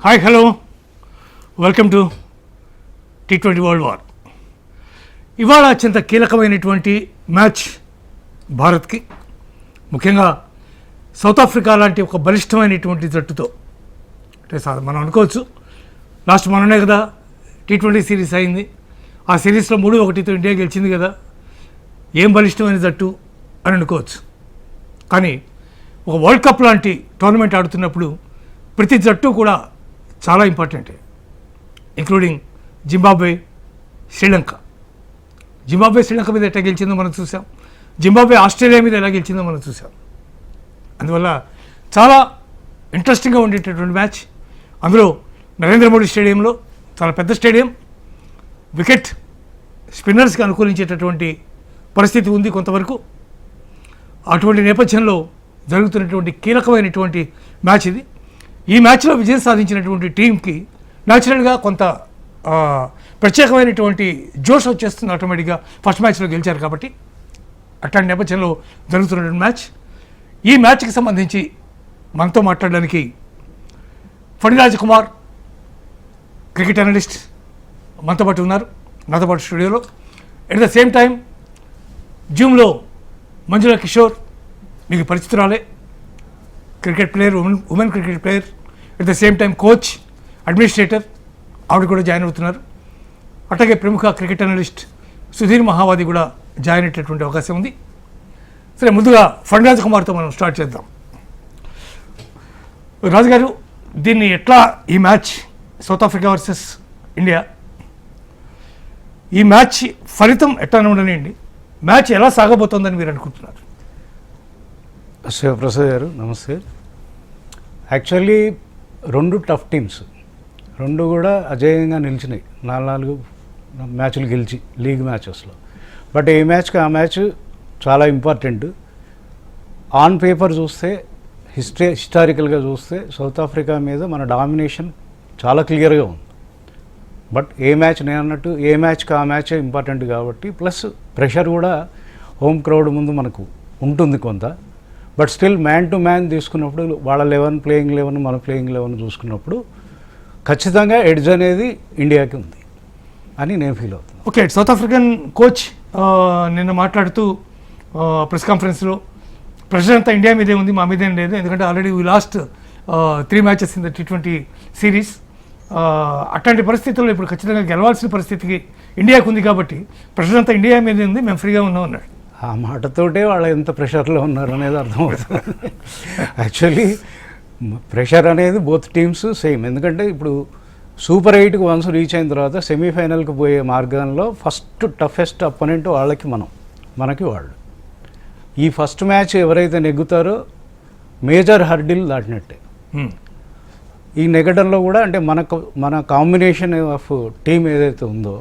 Hi hello welcome to T20 world war. ఇవాళ అత్యంత కీలకమైనటువంటి మ్యాచ్ భారత్కి, ముఖ్యంగా సౌత్ ఆఫ్రికా లాంటి ఒక బలిష్టమైనటువంటి జట్టుతో. అంటే మనం అనుకోవచ్చు లాస్ట్ మననే కదా T20 సిరీస్ అయింది, ఆ సిరీస్లో 3-1తో ఇండియా గెలిచింది కదా, ఏం బలిష్టమైన జట్టు అని అనుకోవచ్చు. కానీ ఒక వరల్డ్ కప్ లాంటి టోర్నమెంట్ ఆడుతున్నప్పుడు ప్రతి జట్టు కూడా చాలా important, including Zimbabwe, Sri Lanka. Zimbabwe Sri Lanka మీద ఎట్లా గెలిచిందో మనం చూసాం, జింబాబ్వే ఆస్ట్రేలియా మీద ఎలా గెలిచిందో మనం చూసాం. అందువల్ల చాలా ఇంట్రెస్టింగ్గా ఉండేటటువంటి మ్యాచ్. అందులో నరేంద్ర మోడీ స్టేడియంలో, చాలా పెద్ద స్టేడియం, వికెట్ స్పిన్నర్స్కి అనుకూలించేటటువంటి పరిస్థితి ఉంది కొంతవరకు. అటువంటి నేపథ్యంలో జరుగుతున్నటువంటి కీలకమైనటువంటి మ్యాచ్ ఇది. ఈ మ్యాచ్లో విజయం సాధించినటువంటి టీంకి న్యాచురల్గా కొంత ప్రత్యేకమైనటువంటి జోష్ వచ్చేస్తుంది ఆటోమేటిక్గా, ఫస్ట్ మ్యాచ్లో గెలిచారు కాబట్టి. అట్లాంటి నేపథ్యంలో జరుగుతున్నటువంటి మ్యాచ్. ఈ మ్యాచ్కి సంబంధించి మనతో మాట్లాడడానికి ఫణిరాజ్ కుమార్, క్రికెట్ అనలిస్ట్, మనతో పాటు ఉన్నారు, నాతో పాటు స్టూడియోలో. ఎట్ ద సేమ్ టైం జూమ్లో మంజుల కిషోర్, మీకు పరిచితురాలే, cricket player, women cricket player, at the same time coach, administrator, ఆవిడ కూడా జాయిన్ అవుతున్నారు. అట్లాగే ప్రముఖ క్రికెట్ అనలిస్ట్ సుధీర్ మహావాది కూడా జాయిన్ అయ్యేటటువంటి అవకాశం ఉంది. సరే, ముందుగా ఫణిరాజ్ కుమార్తో మనం స్టార్ట్ చేద్దాం. రాజుగారు, దీన్ని ఎట్లా, ఈ match south Africa versus India, ఈ మ్యాచ్ ఫలితం ఎట్లా ఉండనివ్వండి, మ్యాచ్ ఎలా సాగబోతోందని మీరు అనుకుంటున్నారు? శివప్రసాద్ గారు నమస్తే. యాక్చువల్లీ రెండు టఫ్ టీమ్స్, రెండు కూడా అజేయంగా నిలిచినాయి, 4 మ్యాచ్లు గెలిచి లీగ్ మ్యాచెస్లో. బట్ ఏ మ్యాచ్కి ఆ మ్యాచ్ చాలా ఇంపార్టెంట్. ఆన్ పేపర్ చూస్తే, హిస్టారికల్గా చూస్తే సౌత్ ఆఫ్రికా మీద మన డామినేషన్ చాలా క్లియర్గా ఉంది. బట్ ఏ మ్యాచ్, నేను అన్నట్టు ఏ మ్యాచ్కి ఆ మ్యాచే ఇంపార్టెంట్ కాబట్టి, ప్లస్ ప్రెషర్ కూడా హోమ్ క్రౌడ్ ముందు మనకు ఉంటుంది కొంత. But still man to man తీసుకున్నప్పుడు, వాళ్ళ 11 ప్లేయింగ్ 11 మన ప్లేయింగ్ 11 చూసుకున్నప్పుడు ఖచ్చితంగా ఎడ్జ్ అనేది ఇండియాకి ఉంది అని నేను ఫీల్ అవుతున్నాను. ఓకే, సౌత్ ఆఫ్రికన్ కోచ్ నిన్న మాట్లాడుతూ ప్రెస్ కాన్ఫరెన్స్లో ప్రెషర్ అంతా ఇండియా మీదే ఉంది, మా మీదేం లేదు, ఎందుకంటే already we last 3 matches in the T20 series. అట్లాంటి పరిస్థితుల్లో ఇప్పుడు ఖచ్చితంగా గెలవాల్సిన పరిస్థితికి ఇండియాకు ఉంది కాబట్టి ప్రెషర్ అంతా ఇండియా మీదే ఉంది, మేము ఫ్రీగా ఉన్నాం అన్నాడు. ఆ మాటతోటే వాళ్ళు ఎంత ప్రెషర్లో ఉన్నారు అనేది అర్థమవుతుంది. యాక్చువల్లీ ప్రెషర్ అనేది బోత్ టీమ్స్ సేమ్. ఎందుకంటే ఇప్పుడు సూపర్ 8కి వన్స్ రీచ్ అయిన తర్వాత సెమీఫైనల్కి పోయే మార్గంలో ఫస్ట్ టఫెస్ట్ అపోనెంట్ వాళ్ళకి మనకి వాళ్ళు. ఈ ఫస్ట్ మ్యాచ్ ఎవరైతే నెగ్గుతారో మేజర్ హర్డిల్ దాటినట్టే. ఈ నెగడంలో కూడా అంటే మన కాంబినేషన్ ఆఫ్ టీమ్ ఏదైతే ఉందో,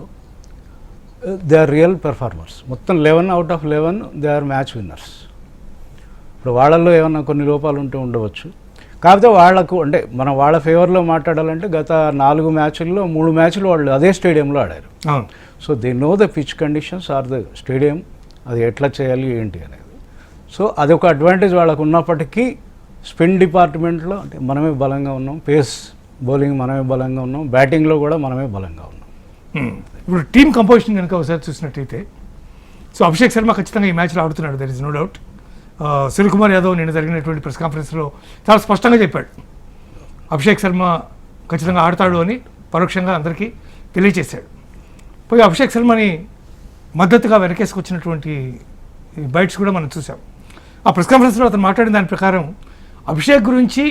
దే ఆర్ రియల్ పెర్ఫార్మర్స్. మొత్తం 11 out of 11 they are match winners. ఇప్పుడు వాళ్ళల్లో ఏమన్నా కొన్ని లోపాలు ఉంటే ఉండవచ్చు, కాకపోతే వాళ్లకు అంటే మనం వాళ్ళ ఫేవర్లో మాట్లాడాలంటే గత 4 మ్యాచ్ల్లో 3 మ్యాచ్లు వాళ్ళు అదే స్టేడియంలో ఆడారు. So they know the pitch conditions or the stadium, అది ఎట్లా చేయాలి ఏంటి అనేది. సో అదొక అడ్వాంటేజ్ వాళ్ళకు ఉన్నప్పటికీ స్పిన్ డిపార్ట్మెంట్లో అంటే మనమే బలంగా ఉన్నాం, పేస్ బౌలింగ్ మనమే బలంగా ఉన్నాం, బ్యాటింగ్లో కూడా మనమే బలంగా ఉన్నాం. ఇప్పుడు టీమ్ కంపోజిషన్ కనుక ఒకసారి చూసినట్టయితే, సో అభిషేక్ శర్మ ఖచ్చితంగా ఈ మ్యాచ్లో ఆడుతున్నాడు, there is no doubt. Suryakumar Yadav నిన్న జరిగినటువంటి ప్రెస్ కాన్ఫరెన్స్లో చాలా స్పష్టంగా చెప్పాడు, అభిషేక్ శర్మ ఖచ్చితంగా ఆడతాడు అని పరోక్షంగా అందరికీ తెలియజేశాడు. పోయి అభిషేక్ శర్మని మద్దతుగా వెనకేసుకొచ్చినటువంటి బైట్స్ కూడా మనం చూసాం. ఆ ప్రెస్ కాన్ఫరెన్స్లో అతను మాట్లాడిన దాని ప్రకారం అభిషేక్ గురించి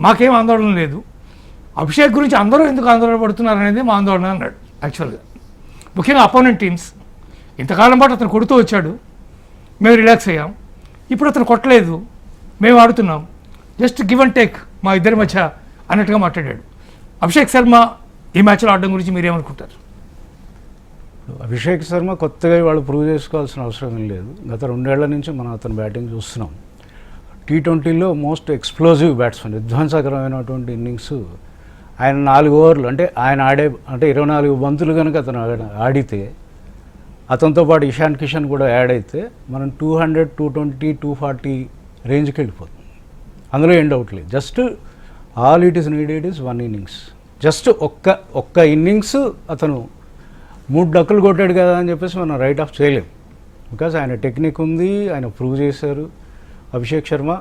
మాకేం ఆందోళన లేదు, అభిషేక్ గురించి అందరూ ఎందుకు ఆందోళన పడుతున్నారు అనేది మా ఆందోళన అన్నాడు. యాక్చువల్గా ముఖ్యంగా అపోనెంట్ టీమ్స్ ఇంతకాలం పాటు అతను కొడుతూ వచ్చాడు, మేము రిలాక్స్ అయ్యాం, ఇప్పుడు అతను కొట్టలేదు, మేము ఆడుతున్నాం, జస్ట్ గివ్ అండ్ టేక్ మా ఇద్దరి మధ్య అన్నట్టుగా మాట్లాడాడు. అభిషేక్ శర్మ ఈ మ్యాచ్లో ఆడడం గురించి మీరేమనుకుంటారు? అభిషేక్ శర్మ కొత్తగా వాళ్ళు ప్రూవ్ చేసుకోవాల్సిన అవసరం లేదు. గత 2 ఏళ్ల నుంచి మనం అతను బ్యాటింగ్ చూస్తున్నాం. T20లో మోస్ట్ ఎక్స్ప్లోజివ్ బ్యాట్స్మెన్, విధ్వంసకరమైనటువంటి ఇన్నింగ్స్ ఆయన 4 ఓవర్లు అంటే ఆయన ఆడే అంటే 24 బంతులు కనుక అతను ఆడితే, అతనితో పాటు ఇషాన్ కిషన్ కూడా యాడ్ అయితే మనం 200, 220, 240 రేంజ్కి వెళ్ళిపోతుంది. అందులో ఎండ్ అవుట్ లేదు. Just all it is needed is 1 innings. Just ఒక్క ఇన్నింగ్స్ అతను 3 డక్కులు కొట్టాడు కదా అని చెప్పేసి మనం రైట్ ఆఫ్ చేయలేం. బికాజ్ ఆయన టెక్నిక్ ఉంది, ఆయన ప్రూవ్ చేశారు. అభిషేక్ శర్మ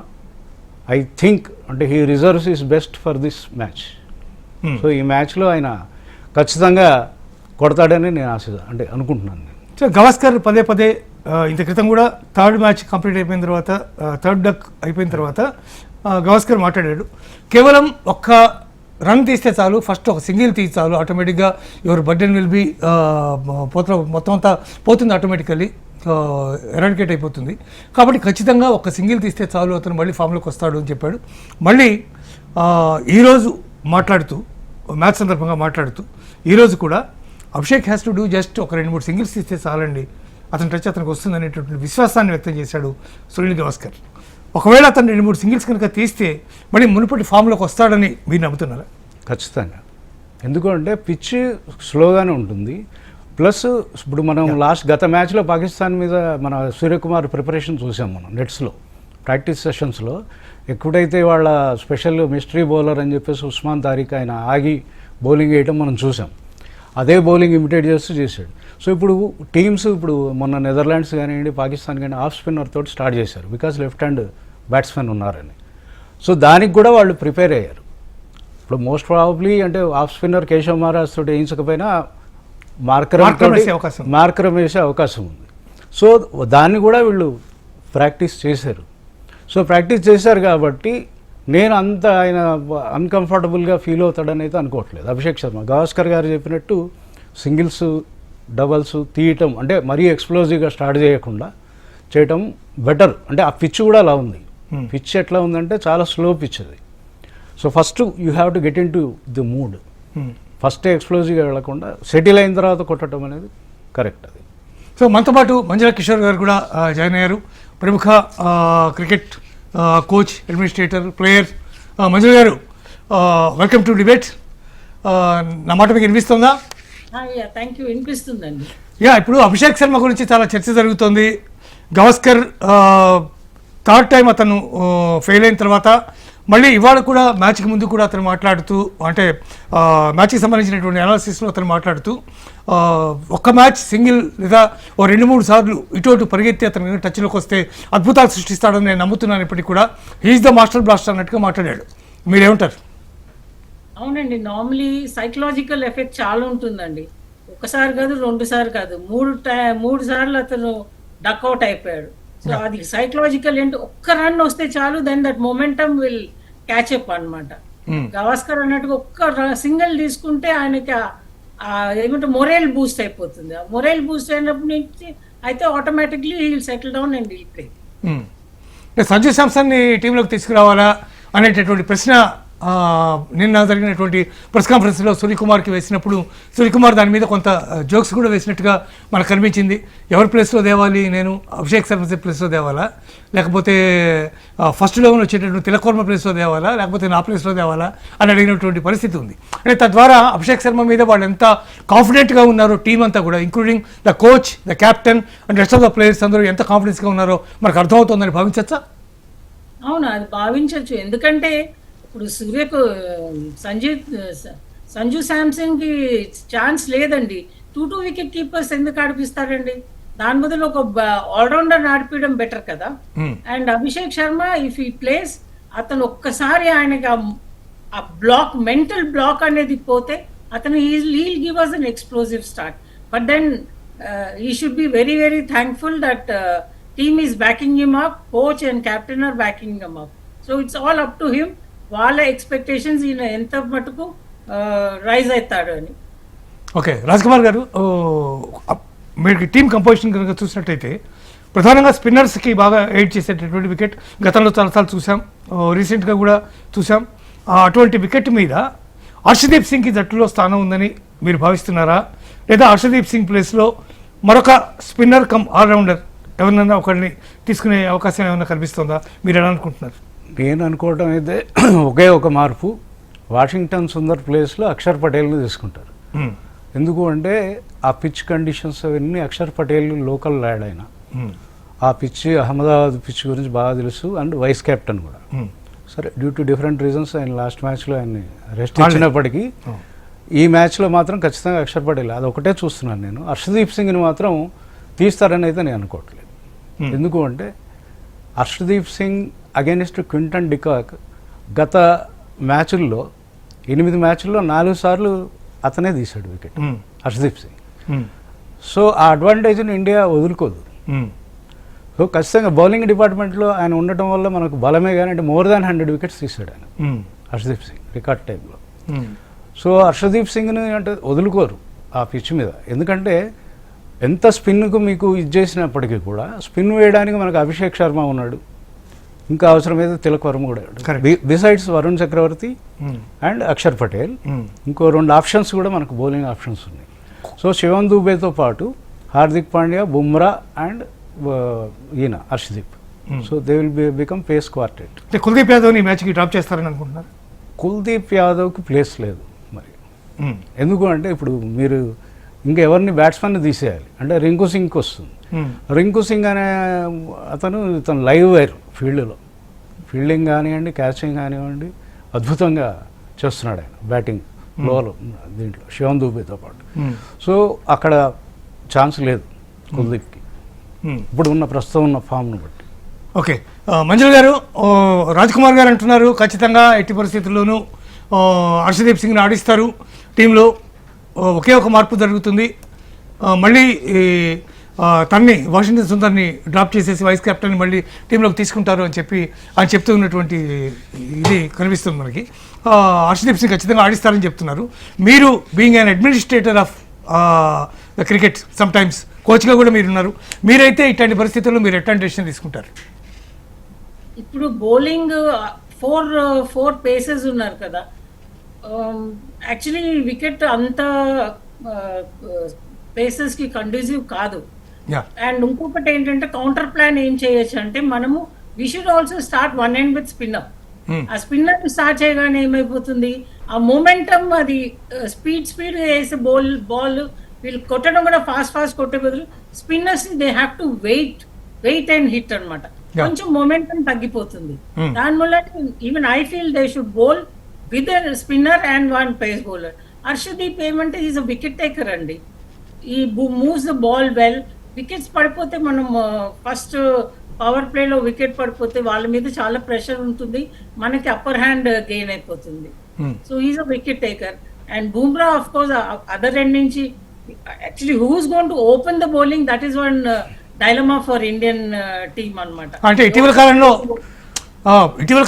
ఐ థింక్ అంటే he reserves is best for this match. So ఈ మ్యాచ్లో ఆయన ఖచ్చితంగా కొడతాడని నేను అనుకుంటున్నాను నేను. సో గవాస్కర్ పదే ఇంత క్రితం కూడా థర్డ్ మ్యాచ్ కంప్లీట్ అయిపోయిన తర్వాత, థర్డ్ డక్ అయిపోయిన తర్వాత గవాస్కర్ మాట్లాడాడు, కేవలం ఒక్క రన్ తీస్తే చాలు, ఫస్ట్ ఒక సింగిల్ తీస్తే చాలు, ఆటోమేటిక్గా యువర్ బర్డెన్ విల్ బి మొత్తం అంతా పోతుంది, ఆటోమేటికల్లీ ఎరాడికేట్ అయిపోతుంది. కాబట్టి ఖచ్చితంగా ఒక సింగిల్ తీస్తే చాలు, అతను మళ్ళీ ఫామ్లోకి వస్తాడు అని చెప్పాడు. మళ్ళీ ఈరోజు మాట్లాడుతూ, మ్యాచ్ సందర్భంగా మాట్లాడుతూ, ఈరోజు కూడా Abhishek has to do just ఒక 2-3 సింగిల్స్ తీస్తే చాలండి, అతని టచ్ అతనికి వస్తుంది అనేటువంటి విశ్వాసాన్ని వ్యక్తం చేశాడు సునీల్ గవాస్కర్. ఒకవేళ అతను 2-3 సింగిల్స్ కనుక తీస్తే మళ్ళీ మునుపటి ఫామ్లోకి వస్తాడని మీరు నమ్ముతున్నారా? ఖచ్చితంగా. ఎందుకంటే పిచ్ స్లోగానే ఉంటుంది. ప్లస్ ఇప్పుడు మనం గత మ్యాచ్లో పాకిస్తాన్ మీద మన సూర్యకుమార్ ప్రిపరేషన్ చూసాం మనం నెట్స్లో, ప్రాక్టీస్ సెషన్స్లో. ఎప్పుడైతే వాళ్ళ స్పెషల్ మిస్టరీ బౌలర్ అని చెప్పేసి ఉస్మాన్ తారిక్ ఆయన ఆగి బౌలింగ్ వేయటం మనం చూసాం. అదే బౌలింగ్ ఇమిటేట్ చేశాడు. సో ఇప్పుడు టీమ్స్ మొన్న నెదర్లాండ్స్ కానివ్వండి, పాకిస్తాన్ కానీ ఆఫ్ స్పిన్నర్ తోటి స్టార్ట్ చేశారు, బికాజ్ లెఫ్ట్ హ్యాండ్ బ్యాట్స్మెన్ ఉన్నారని. సో దానికి కూడా వాళ్ళు ప్రిపేర్ అయ్యారు. ఇప్పుడు మోస్ట్ ప్రాబబ్లీ అంటే ఆఫ్ స్పిన్నర్ కేశవ్ మహారాజ్ తోటి వేయించకపోయినా మార్కరం వేసే అవకాశం ఉంది. సో దాన్ని కూడా వీళ్ళు ప్రాక్టీస్ చేశారు. సో ప్రాక్టీస్ చేశారు కాబట్టి నేను అంత ఆయన అన్కంఫర్టబుల్గా ఫీల్ అవుతాడని అయితే అనుకోవట్లేదు అభిషేక్ శర్మ. గవాస్కర్ గారు చెప్పినట్టు సింగిల్స్ డబల్స్ తీయటం అంటే మరీ ఎక్స్ప్లోజివ్గా స్టార్ట్ చేయకుండా చేయటం బెటర్. అంటే ఆ పిచ్ కూడా అలా ఉంది. పిచ్ ఎట్లా ఉందంటే చాలా స్లో పిచ్ అది. So first you have to get into the mood. First ఎక్స్ప్లోజివ్గా వెళ్లకుండా సెటిల్ అయిన తర్వాత కొట్టడం అనేది కరెక్ట్ అది. సో మనతో పాటు మంజుల కిషోర్ గారు కూడా జాయిన్ అయ్యారు, ప్రముఖ క్రికెట్ కోచ్, అడ్మినిస్ట్రేటర్, ప్లేయర్. మంజుల గారు, వెల్కమ్ టు డిబేట్. నా మాట మీకు వినిపిస్తుందా? థ్యాంక్ యూ, వినిపిస్తుందండి. ఇప్పుడు అభిషేక్ శర్మ గురించి చాలా చర్చ జరుగుతుంది. గవాస్కర్ థర్డ్ టైం అతను ఫెయిల్ అయిన తర్వాత మళ్ళీ ఇవాళ కూడా మ్యాచ్కి ముందు కూడా అతను మాట్లాడుతూ, అంటే మ్యాచ్కి సంబంధించినటువంటి అనాలిసిస్లో అతను మాట్లాడుతూ, ఒక్క మ్యాచ్ సింగిల్ లేదా 2-3 సార్లు ఇటు పరిగెత్తి అతను టచ్లోకి వస్తే అద్భుతాలు సృష్టిస్తాడని నేను నమ్ముతున్నాను. ఇప్పటికీ కూడా హీఈస్ ద మాస్టర్ బ్లాస్టర్ అన్నట్టుగా మాట్లాడాడు. మీరేమంటారు? అవునండి, నార్మలీ సైకలాజికల్ ఎఫెక్ట్ చాలా ఉంటుందండి. ఒకసారి కాదు, 2 సార్లు కాదు, 3 సార్లు అతను డక్అవుట్ అయిపోయాడు. సో అది సైకలాజికల్ ఏంటి, ఒక్క రన్ వస్తే చాలు, then that momentum will catch up అనమాట. గవాస్కర్ అన్నట్టుగా ఒక్క సింగిల్ తీసుకుంటే ఆయనకి ఏమంటే మొరైల్ బూస్ట్ అయిపోతుంది. ఆ మొరైల్ బూస్ట్ అయినప్పటి నుంచి అయితే automatically he will settle down and will play. Sanju శాంసన్ని టీంలోకి తీసుకురావాలా అనేటటువంటి ప్రశ్న నిన్న జరిగినటువంటి ప్రెస్ కాన్ఫరెన్స్లో సూర్యకుమార్కి వేసినప్పుడు సూర్యకుమార్ దాని మీద కొంత జోక్స్ కూడా వేసినట్టుగా మనకు కనిపించింది. ఎవరి ప్లేస్లో తేవాలి, నేను అభిషేక్ శర్మ ప్లేస్లో తేవాలా, లేకపోతే ఫస్ట్ లెవెన్ వచ్చేటటువంటి తిలకవర్మ ప్లేస్లో తేవాలా, లేకపోతే నా ప్లేస్లో తేవాలా అని అడిగినటువంటి పరిస్థితి ఉంది. అంటే తద్వారా అభిషేక్ శర్మ మీద వాళ్ళు ఎంత కాన్ఫిడెంట్గా ఉన్నారో టీం అంతా కూడా, including the coach, the captain and rest of the players అందరూ ఎంత కాన్ఫిడెన్స్గా ఉన్నారో మనకు అర్థమవుతుందని భావించచ్చా? అవును, అది భావించవచ్చు. ఎందుకంటే ఇప్పుడు సంజు శాంసన్ కి ఛాన్స్ లేదండి. 2 వికెట్ కీపర్స్ ఎందుకు ఆడిపిస్తారండి? దాని బదులు ఒక ఆల్రౌండర్ ఆడిపించడం బెటర్ కదా. అండ్ అభిషేక్ శర్మ ఇఫ్ ఈ ప్లేస్, అతను ఒక్కసారి ఆయనకి ఆ బ్లాక్, మెంటల్ బ్లాక్ అనేది పోతే అతను he'll give us an explosive start. But then he should be very very thankful that team is backing him up, coach and captain are backing him up. So it's all up to him. వాళ్ళ expectations ఈయన ఎంత మటుకు rise అవుతాడు అని. Okay, Rajkumar గారు, మీరు team composition కనుక చూసినట్టయితే ప్రధానంగా స్పిన్నర్స్కి బాగా ఎయిడ్ చేసేటటువంటి వికెట్ గతంలో చాలాసార్లు చూసాం, రీసెంట్గా కూడా చూసాం. అటువంటి వికెట్ మీద హర్షదీప్ సింగ్కి జట్టులో స్థానం ఉందని మీరు భావిస్తున్నారా, లేదా హర్షదీప్ సింగ్ ప్లేస్లో మరొక స్పిన్నర్ కమ్ ఆల్రౌండర్ ఎవరినైనా ఒకరిని తీసుకునే అవకాశం ఏమైనా కనిపిస్తుందా? మీరు ఎలా అనుకుంటున్నారు? నేను అనుకోవటం అయితే ఒకే ఒక మార్పు, వాషింగ్టన్ సుందర్ ప్లేస్లో అక్షర్ పటేల్ని తీసుకుంటారు. ఎందుకు అంటే ఆ పిచ్ కండిషన్స్ అవన్నీ అక్షర్ పటేల్ లోకల్ ల్యాడ్ అయినా ఆ పిచ్, అహ్మదాబాద్ పిచ్ గురించి బాగా తెలుసు, అండ్ వైస్ కెప్టెన్ కూడా. సరే డ్యూ టు డిఫరెంట్ రీజన్స్ ఆయన లాస్ట్ మ్యాచ్లో ఆయన్ని రెస్ట్ ఇచ్చినప్పటికీ ఈ మ్యాచ్లో మాత్రం ఖచ్చితంగా అక్షర్ పటేల్ అది ఒకటే చూస్తున్నాను నేను. హర్షదీప్ సింగ్ని మాత్రం తీస్తారని అయితే నేను అనుకోవట్లేదు. ఎందుకు అంటే Harshdeep Singh against Quinton de Kock గత మ్యాచ్ల్లో 8 మ్యాచ్ల్లో 4 సార్లు అతనే తీశాడు వికెట్ హర్షదీప్ సింగ్. సో ఆ అడ్వాంటేజ్ని ఇండియా వదులుకోదు. సో ఖచ్చితంగా బౌలింగ్ డిపార్ట్మెంట్లో ఆయన ఉండటం వల్ల మనకు బలమే కానీ అంటే మోర్ దాన్ 100 వికెట్స్ తీశాడు ఆయన హర్షదీప్ సింగ్ రికార్డ్ టైంలో. సో హర్షదీప్ సింగ్ని అంటే వదులుకోరు ఆ పిచ్ మీద. ఎందుకంటే ఎంత స్పిన్కు మీకు ఇది చేసినప్పటికీ కూడా స్పిన్ వేయడానికి మనకు అభిషేక్ శర్మ ఉన్నాడు, ఇంకా అవసరమైతే తిలక్ వర్మ కూడా బిసైడ్స్ వరుణ్ చక్రవర్తి అండ్ అక్షర్ పటేల్. ఇంకో 2 ఆప్షన్స్ కూడా మనకు బౌలింగ్ ఆప్షన్స్ ఉన్నాయి. సో శివం దూబేతో పాటు హార్దిక్ పాండ్యా, బుమ్రా అండ్ ఈయన Harshdeep. So they will become pace quartet. Kuldeep యాదవ్ని ఈ మ్యాచ్కి డ్రాప్ చేస్తారని అనుకుంటున్నారు? కుల్దీప్ యాదవ్కి ప్లేస్ లేదు మరి. ఎందుకు అంటే ఇప్పుడు మీరు ఇంకా ఎవరిని బ్యాట్స్మెన్ తీసేయాలి అంటే రింకు సింగ్కి వస్తుంది. రింకు సింగ్ అనే అతను లైవ్ వైర్ ఫీల్డ్లో ఫీల్డింగ్ కానివ్వండి, క్యాచింగ్ కానివ్వండి అద్భుతంగా చేస్తున్నాడు ఆయన బ్యాటింగ్ లోలో దీంట్లో శివం దూబేతో పాటు. సో అక్కడ ఛాన్స్ లేదు కుల్దీప్కి ఇప్పుడు ఉన్న ప్రస్తుతం ఉన్న ఫామ్ను బట్టి. ఓకే, మంజుల్ గారు, రాజ్ కుమార్ గారు అంటున్నారు ఖచ్చితంగా ఎట్టి పరిస్థితుల్లోనూ హర్షదీప్ సింగ్ని ఆడిస్తారు, టీంలో ఒకే ఒక మార్పు జరుగుతుంది, మళ్ళీ తన్ని వాషింగ్టన్ సుందర్ని డ్రాప్ చేసేసి వైస్ కెప్టెన్ మళ్ళీ టీంలోకి తీసుకుంటారు అని చెప్పి ఆయన చెప్తూ ఉన్నటువంటి ఇది కనిపిస్తుంది మనకి. హర్షదీప్ సింగ్ ఖచ్చితంగా ఆడిస్తారని చెప్తున్నారు. మీరు being an administrator of the cricket some times కోచ్గా కూడా మీరు ఉన్నారు, మీరైతే ఇట్లాంటి పరిస్థితుల్లో మీరు ఎట్లాంటి డెసిషన్ తీసుకుంటారు? ఇప్పుడు బౌలింగ్ 4 పేసెస్ ఉన్నారు కదా, యాక్చువల్లీ వికెట్ అంత పేసెస్ కి కండ్యూసివ్ కాదు. అండ్ ఇంకొకటి ఏంటంటే కౌంటర్ ప్లాన్ ఏం చేయొచ్చు అంటే మనము we should also start 1 end with spinner. ఆ స్పిన్నర్ స్టార్ట్ చేయగానే ఏమైపోతుంది, ఆ మొమెంటం అది స్పీడ్ వేసే బాల్ వీళ్ళు కొట్టడం కూడా ఫాస్ట్ కొట్టే బదులు spinners they have to wait and hit అన్నమాట. కొంచెం మొమెంటం తగ్గిపోతుంది. దానివల్ల even I feel they should bowl with spinner and 1 pace bowler. Harshdeep ఏమంటే ఈజ్ అ వికెట్ టేకర్ అండి. ఈ moves the ball well. Wickets పడిపోతే మనం ఫస్ట్ పవర్ ప్లేలో వికెట్ పడిపోతే వాళ్ళ మీద చాలా ప్రెషర్ ఉంటుంది, మనకి అప్పర్ హ్యాండ్ గెయిన్ అయిపోతుంది. So is a wicket taker. And Bumrah of course other end నుంచి actually who's going to open the bowling, that is one dilemma for Indian team అన్నమాట. అంటే ఇటీవల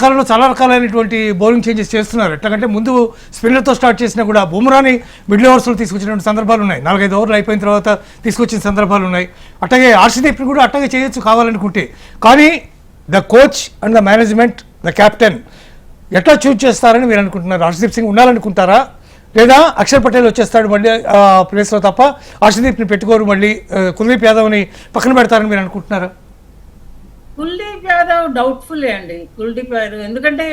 కాలంలో చాలా రకాలైనటువంటి బౌలింగ్ చేంజెస్ చేస్తున్నారు. ఎట్లాగంటే ముందు స్పిన్నర్తో స్టార్ట్ చేసినా కూడా బుమ్రాని మిడిల్ ఓవర్స్లో తీసుకొచ్చినటువంటి సందర్భాలు ఉన్నాయి, 4-5 ఓవర్లు అయిపోయిన తర్వాత తీసుకొచ్చిన సందర్భాలు ఉన్నాయి. అట్లాగే హర్షదీప్ని కూడా అట్లాగే చేయొచ్చు కావాలనుకుంటే. కానీ the coach and the management, the captain ఎట్లా చూజ్ చేస్తారని మీరు అనుకుంటున్నారు? హర్షదీప్ సింగ్ ఉండాలనుకుంటారా, లేదా అక్షర్ పటేల్ వచ్చేస్తాడు మళ్ళీ ప్లేస్లో తప్ప హర్షదీప్ని పెట్టుకోరు, మళ్ళీ కుల్దీప్ యాదవ్ని పక్కన పెడతారని మీరు అనుకుంటున్నారా? కుల్దీప్ యాదవ్ డౌట్ఫుల్ అండి. కుల్దీప్ యాదవ్ ఎందుకంటే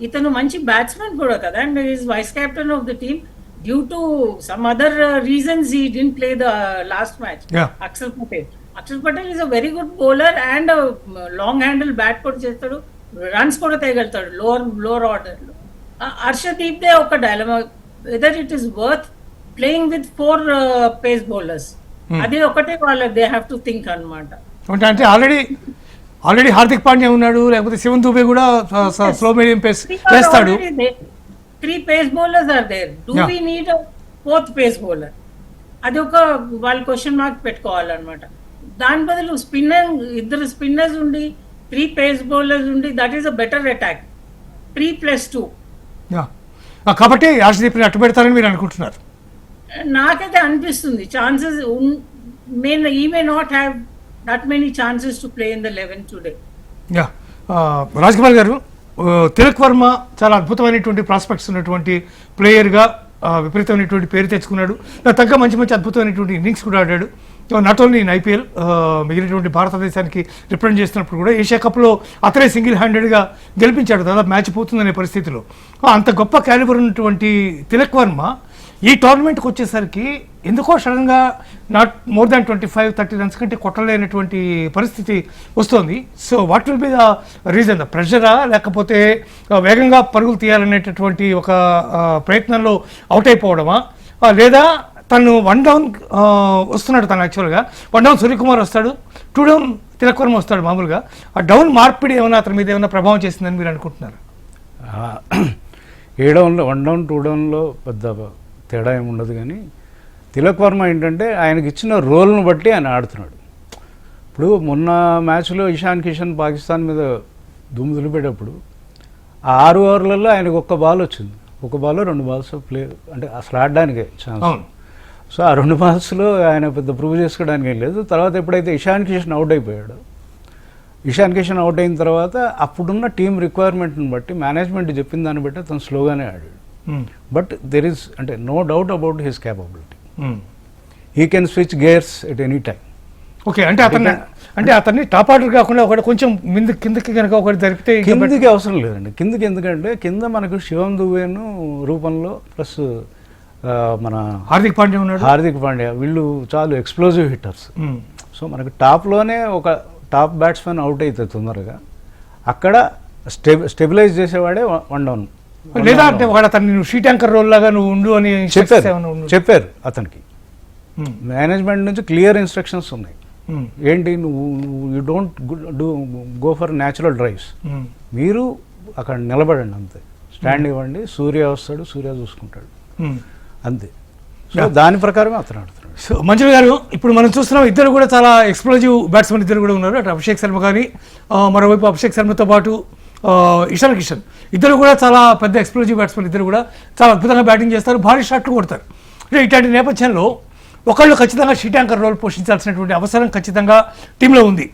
ఇతను మంచి బ్యాట్స్మెన్ కూడా కదా, and is vice captain of the team. Due to some other reasons he didn't play the last match. Akshar Patel is a very good bowler and long handle bat కూడా చేస్తాడు, రన్స్ కూడా తేగలుగుతాడు లోవర్ ఆర్డర్ లో. Harshdeep they ఒక dilemma, whether it is worth playing with 4 pace bowlers. అది ఒకటే వాళ్ళ they have to think అన్నమాట. అంటే ఆల్రెడీ హార్దిక్ పాండ్యా ఉన్నాడు, లేకపోతే శివన్ దూబే కూడా స్లో మీడియం పేస్ చేస్తాడు. 3 pace bowlers are there. Do we need 4th pace bowler? అది ఒక వాళ్ళు క్వశ్చన్ మార్క్ పెట్టుకోవాలన్నమాట. దాని బదులు ఇద్దరు స్పిన్నర్స్ ఉండి 3 పేస్ బౌలర్స్ ఉండి that is a better attack. 3+2. కాబట్టి హర్షదీప్ని అట్టు పెడతారని మీరు అనుకుంటున్నారు? నాకైతే అనిపిస్తుంది ఛాన్సెస్ ఈ may not have that many chances to play in the 11 today. Raj Kumar గారు, తిలక్ వర్మ చాలా అద్భుతమైనటువంటి ప్రాస్పెక్ట్స్ ఉన్నటువంటి ప్లేయర్గా విపరీతమైనటువంటి పేరు తెచ్చుకున్నాడు. తగ్గ మంచి అద్భుతమైనటువంటి ఇన్నింగ్స్ కూడా ఆడాడు. నాట్ ఓన్లీ ఇన్ ఐపీఎల్, మిగిలినటువంటి భారతదేశానికి రిప్రజెంట్ చేస్తున్నప్పుడు కూడా ఏషియా కప్లో అతనే సింగిల్ హ్యాండెడ్గా గెలిపించాడు, దాదాపు మ్యాచ్ పోతుందనే పరిస్థితిలో. అంత గొప్ప క్యాలిబర్ ఉన్నటువంటి తిలక్ వర్మ ఈ టోర్నమెంట్కి వచ్చేసరికి ఎందుకో సడన్గా నాట్ మోర్ దాన్ 25-30 రన్స్ కంటే కొట్టలేనటువంటి పరిస్థితి వస్తుంది. So what will be the reason? The ప్రెషరా, లేకపోతే వేగంగా పరుగులు తీయాలనేటటువంటి ఒక ప్రయత్నంలో అవుట్ అయిపోవడమా, లేదా తను 1 డౌన్ వస్తున్నాడు, తను యాక్చువల్గా 1 డౌన్ సూర్యకుమార్ వస్తాడు, 2 డౌన్ తిలక్ వర్మ వస్తాడు మామూలుగా. ఆ డౌన్ మార్పిడి ఏమైనా అతని మీద ఏమైనా ప్రభావం చేసిందని మీరు అనుకుంటున్నారు? 7 డౌన్లో 1 డౌన్ 2 డౌన్లో పెద్ద తేడా ఏమి ఉండదు, కానీ తిలక్ వర్మ ఏంటంటే ఆయనకి ఇచ్చిన రోల్ను బట్టి ఆయన ఆడుతున్నాడు. ఇప్పుడు మొన్న మ్యాచ్లో ఇషాన్ కిషన్ పాకిస్తాన్ మీద దుమ్ము దులిపేటప్పుడు ఆ 6 ఓవర్లలో ఆయనకు 1 బాల్ వచ్చింది, 1 బాల్ 2 బాల్స్ ప్లే అంటే అసలు ఆడడానికే ఛాన్స్. సో ఆ 2 బాల్స్లో ఆయన పెద్ద ప్రూవ్ చేసుకోవడానికి ఏం లేదు. తర్వాత ఎప్పుడైతే ఇషాన్ కిషన్ అవుట్ అయిపోయాడు, ఇషాన్ కిషన్ అవుట్ అయిన తర్వాత అప్పుడున్న టీం రిక్వైర్మెంట్ని బట్టి మేనేజ్మెంట్ చెప్పిన దాన్ని బట్టి అతను స్లోగానే ఆడాడు. బట్ దెర్ ఈస్ అంటే no doubt about his capability. He can switch gears at any time. Okay, అంటే అతన్ని టాప్ ఆర్డర్ కాకుండా ఒకటి కొంచెం కిందకి కనుక ఒకటి జరిపితే కిందికి అవసరం లేదండి. కిందకి ఎందుకంటే కింద మనకు శివం దుబేను రూపంలో ప్లస్ మన హార్దిక్ పాండ్యా వీళ్ళు చాలా ఎక్స్ప్లోజివ్ హిట్టర్స్. సో మనకు టాప్లోనే ఒక టాప్ బ్యాట్స్మెన్ అవుట్ అయితే తొందరగా అక్కడ స్టెబిలైజ్ చేసేవాడే 1 డౌన్. లేదా అంటే అతన్ని షీట్ యాంకర్ రోల్ లాగా నువ్వు ఉండు అని చెప్పారు అతనికి. మేనేజ్మెంట్ నుంచి క్లియర్ ఇన్స్ట్రక్షన్స్ ఉన్నాయి, ఏంటి నువ్వు you don't go for natural drives, మీరు అక్కడ నిలబడండి అంతే, స్టాండ్ ఇవ్వండి, సూర్య వస్తాడు, సూర్య చూసుకుంటాడు అంతే. సో దాని ప్రకారం అతను ఆడుతున్నాడు. సో మంజుల గారు, ఇప్పుడు మనం చూస్తున్నాం ఇద్దరు కూడా చాలా ఎక్స్ప్లోజివ్ బ్యాట్స్మెన్ ఇద్దరు కూడా ఉన్నారు. అటు అభిషేక్ శర్మ కానీ, మరోవైపు అభిషేక్ శర్మతో పాటు ఇషాన్ కిషన్ ఇద్దరు కూడా చాలా పెద్ద ఎక్స్ప్లోజివ్ బ్యాట్స్మెన్, ఇద్దరు కూడా చాలా అద్భుతంగా బ్యాటింగ్ చేస్తారు, భారీ షాట్లు కొడతారు. అంటే ఇట్లాంటి నేపథ్యంలో ఒకళ్ళు ఖచ్చితంగా షీట్ యాంకర్ రోల్ పోషించాల్సినటువంటి అవసరం ఖచ్చితంగా టీంలో ఉంది.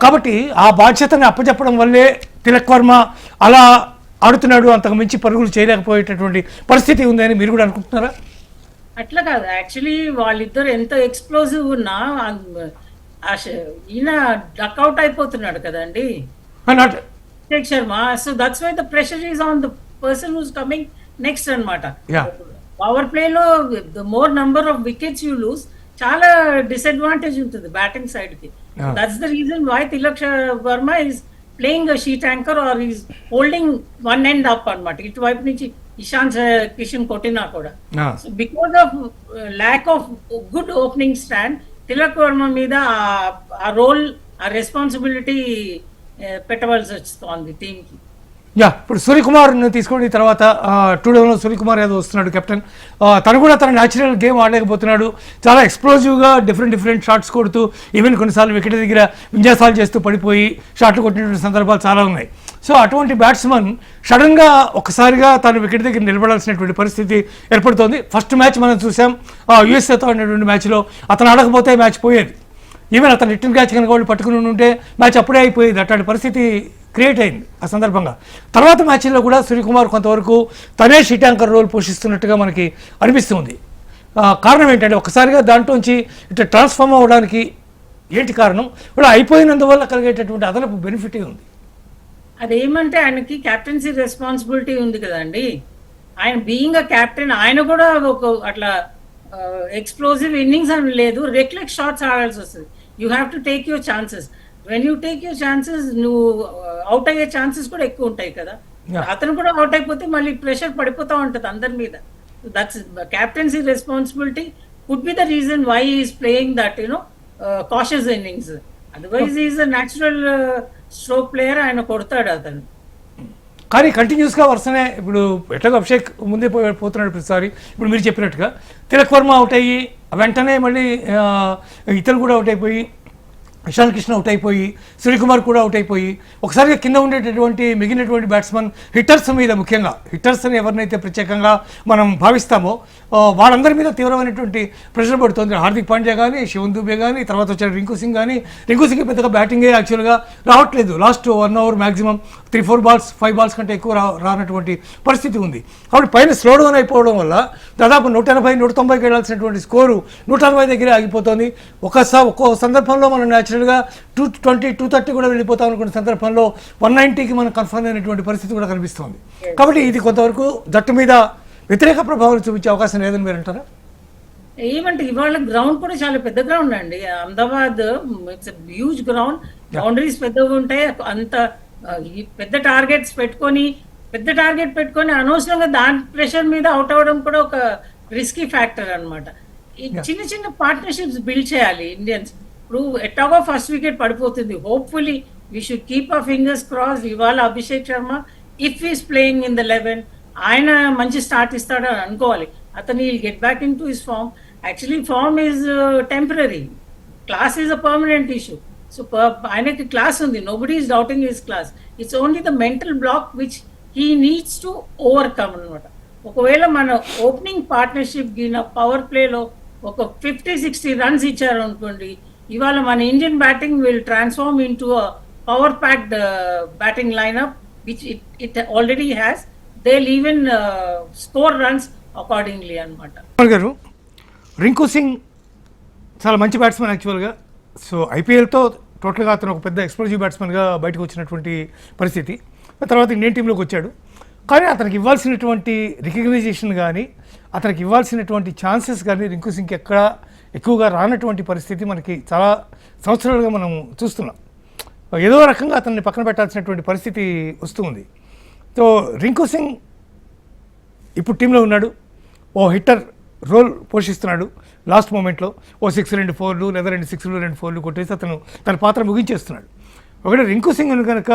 కాబట్టి ఆ బాధ్యతని అప్పచెప్పడం వల్లే తిలక్ వర్మ అలా ఆడుతున్నాడు, అంతకు మించి పరుగులు చేయలేకపోయేటటువంటి పరిస్థితి ఉంది అని మీరు కూడా అనుకుంటున్నారా? అట్లా కాదు, యాక్చువల్లీ వాళ్ళిద్దరు ఎంత ఎక్స్ప్లోజివ్ ఉన్నా ఈయన డక్అవుట్ అయిపోతున్నాడు కదండి Abhishek Sharma. So that's why the pressure is on the person who's coming next అన్నమాట. పవర్ ప్లేలో the more number of wickets you lose, చాలా డిసడ్వాంటేజ్ ఉంటుంది బ్యాటింగ్ సైడ్ కి. That's the reason why Tilak Varma is playing sheet anchor or is holding 1 end up అన్నమాట. ఇటువైపు నుంచి ఇషాన్ కిషన్ కొట్టినా కూడా because of lack of good opening stand Tilak Varma మీద ఆ రోల్, ఆ రెస్పాన్సిబిలిటీ పెట్టవలసి వస్తుంది టీంకి. ఇప్పుడు సూర్యకుమార్ని తీసుకోండి, తర్వాత 2 డౌన్లో సూర్యకుమార్ యాదవ్ వస్తున్నాడు కెప్టెన్. తను కూడా తన న్యాచురల్ గేమ్ ఆడలేకపోతున్నాడు, చాలా ఎక్స్ప్లోజివ్గా డిఫరెంట్ షాట్స్ కొడుతూ ఈవెన్ కొన్నిసార్లు వికెట్ దగ్గర విన్యాసాలు చేస్తూ పడిపోయి షాట్లు కొట్టినటువంటి సందర్భాలు చాలా ఉన్నాయి. సో అటువంటి బ్యాట్స్మన్ సడన్గా ఒకసారిగా తను వికెట్ దగ్గర నిలబడాల్సినటువంటి పరిస్థితి ఏర్పడుతోంది. ఫస్ట్ మ్యాచ్ మనం చూసాం, యూఎస్ఏతో ఆడినటువంటి మ్యాచ్లో అతను ఆడకపోతే మ్యాచ్ పోయేది. ఈవెన్ అతను రిటర్న్ క్యాచ్ కనుక వాళ్ళు పట్టుకుని ఉంటే మ్యాచ్ అప్పుడే అయిపోయేది. అట్లాంటి పరిస్థితి క్రియేట్ అయింది ఆ సందర్భంగా. తర్వాత మ్యాచ్లో కూడా సూర్యకుమార్ కొంతవరకు తనే షీట్ యాంకర్ రోల్ పోషిస్తున్నట్టుగా మనకి అనిపిస్తుంది. కారణం ఏంటంటే ఒకసారిగా దాంట్లోంచి ఇట్లా ట్రాన్స్ఫార్మ్ అవ్వడానికి ఏంటి కారణం? కూడా అయిపోయినందువల్ల కలిగేటటువంటి అదనపు బెనిఫిట్ ఉంది. అదేమంటే ఆయనకి క్యాప్టెన్సీ రెస్పాన్సిబిలిటీ ఉంది కదండి. ఆయన బీయింగ్ అ క్యాప్టెన్ ఆయన కూడా ఒక అట్లా ఎక్స్ప్లోజివ్ ఇన్నింగ్స్ అని లేదు, రెక్లెక్ షాట్స్ ఆడాల్సి వస్తుంది. You have to take your chances. When you take your chances నువ్వు అవుట్ అయ్యే ఛాన్సెస్ కూడా ఎక్కువ ఉంటాయి కదా. అతను కూడా అవుట్ అయిపోతే మళ్ళీ ప్రెషర్ పడిపోతూ ఉంటుంది అందరి మీద. That's captaincy responsibility could be the reason why is playing that cautious innings. Otherwise is a natural stroke player, ఆయన కొడతాడు అతను. కానీ కంటిన్యూస్గా వరుసనే ఇప్పుడు ఎట్లాగో అభిషేక్ ముందే పోతున్నాడు ప్రతిసారి. ఇప్పుడు మీరు చెప్పినట్టుగా తిలక్ వర్మ అవుట్ అయ్యి వెంటనే మళ్ళీ ఇతను కూడా అవుట్ అయిపోయి, ఇషాన్ కిషన్ అవుట్ అయిపోయి, సూర్యకుమార్ కూడా అవుట్ అయిపోయి, ఒకసారిగా కింద ఉండేటటువంటి మిగిలినటువంటి బ్యాట్స్మెన్ హిట్టర్స్ మీద, ముఖ్యంగా హిట్టర్స్ అని ఎవరినైతే ప్రత్యేకంగా మనం భావిస్తామో వాళ్ళందరి మీద తీవ్రమైనటువంటి ప్రెషర్ పడుతుంది. హార్దిక్ పాండ్యా కానీ, శివన్ దుబే కానీ, తర్వాత వచ్చాడు రింకు సింగ్ కానీ. రింకు సింగ్ పెద్దగా బ్యాటింగే యాక్చువల్గా రావట్లేదు. Last 1 hour maximum 3-4 balls 5 balls కంటే ఎక్కువ రానటువంటి పరిస్థితి ఉంది. కాబట్టి పైన స్లో డౌన్ అయిపోవడం వల్ల దాదాపు 180-190కి వెళ్ళాల్సినటువంటి స్కోరు 160 దగ్గరే ఆగిపోతుంది. ఒక్కో సందర్భంలో మనం న్యాచురల్గా 220-230 కూడా వెళ్ళిపోతాం అనుకున్న సందర్భంలో 190కి మనం కన్ఫర్మ్ అయినటువంటి పరిస్థితి కూడా కనిపిస్తుంది. కాబట్టి ఇది కొంతవరకు జట్టు మీద వ్యతిరేక ప్రభావం చూపించే అవకాశం లేదని మీరు అంటారా? ఏమంటే ఇవాళ గ్రౌండ్ కూడా చాలా పెద్ద గ్రౌండ్ అండి. Ahmedabad it's huge ground, boundaries పెద్దగా ఉంటాయి. అంత ఈ పెద్ద టార్గెట్ పెట్టుకొని అనవసరంగా దాని ప్రెషర్ మీద అవుట్ అవ్వడం కూడా ఒక రిస్కీ ఫ్యాక్టర్ అన్నమాట. ఈ చిన్న చిన్న పార్ట్నర్షిప్స్ బిల్డ్ చేయాలి ఇండియన్స్. ఇప్పుడు ఎట్టాగో ఫస్ట్ వికెట్ పడిపోతుంది. Hopefully we should keep our fingers cross. ఇవాళ Abhishek Sharma if is playing in the 11 ఆయన మంచి స్టార్ట్ ఇస్తాడని అనుకోవాలి. అతను will get back into his form. Actually form is temporary, class is a permanent issue. So ఆయనకి class ఉంది, nobody is doubting his class. It's only the mental block which he needs to overcome అనమాట. ఒకవేళ మన opening partnership గిన power ప్లేలో ఒక 50-60 runs ఇచ్చారు అనుకోండి, ఇవాళ మన Indian batting will transform in to power packed batting line-up which it already has. They will even score runs accordingly అనమాట. గారు, రింకు సింగ్ చాలా మంచి బ్యాట్స్మెన్ యాక్చువల్గా. సో ఐపీఎల్తో టోటల్గా అతను ఒక పెద్ద ఎక్స్ప్లోజివ్ బ్యాట్స్మెన్గా బయటకు వచ్చినటువంటి పరిస్థితి. తర్వాత ఇండియన్ టీంలోకి వచ్చాడు. కానీ అతనికి ఇవ్వాల్సినటువంటి రికగ్నైజేషన్ కానీ, అతనికి ఇవ్వాల్సినటువంటి ఛాన్సెస్ కానీ రింకు సింగ్కి ఎక్కడ ఎక్కువగా రానటువంటి పరిస్థితి మనకి చాలా సంవత్సరాలుగా మనం చూస్తున్నాం. ఏదో రకంగా అతన్ని పక్కన పెట్టాల్సినటువంటి పరిస్థితి వస్తుంది. సో రింకు సింగ్ ఇప్పుడు టీంలో ఉన్నాడు, ఓ హిట్టర్ రోల్ పోషిస్తున్నాడు. లాస్ట్ మూమెంట్లో ఓ 6 2 4 లేదా 2 6 2 4 కొట్టేసి అతను తన పాత్ర ముగించేస్తున్నాడు. ఒకటి రింకు సింగ్ను కనుక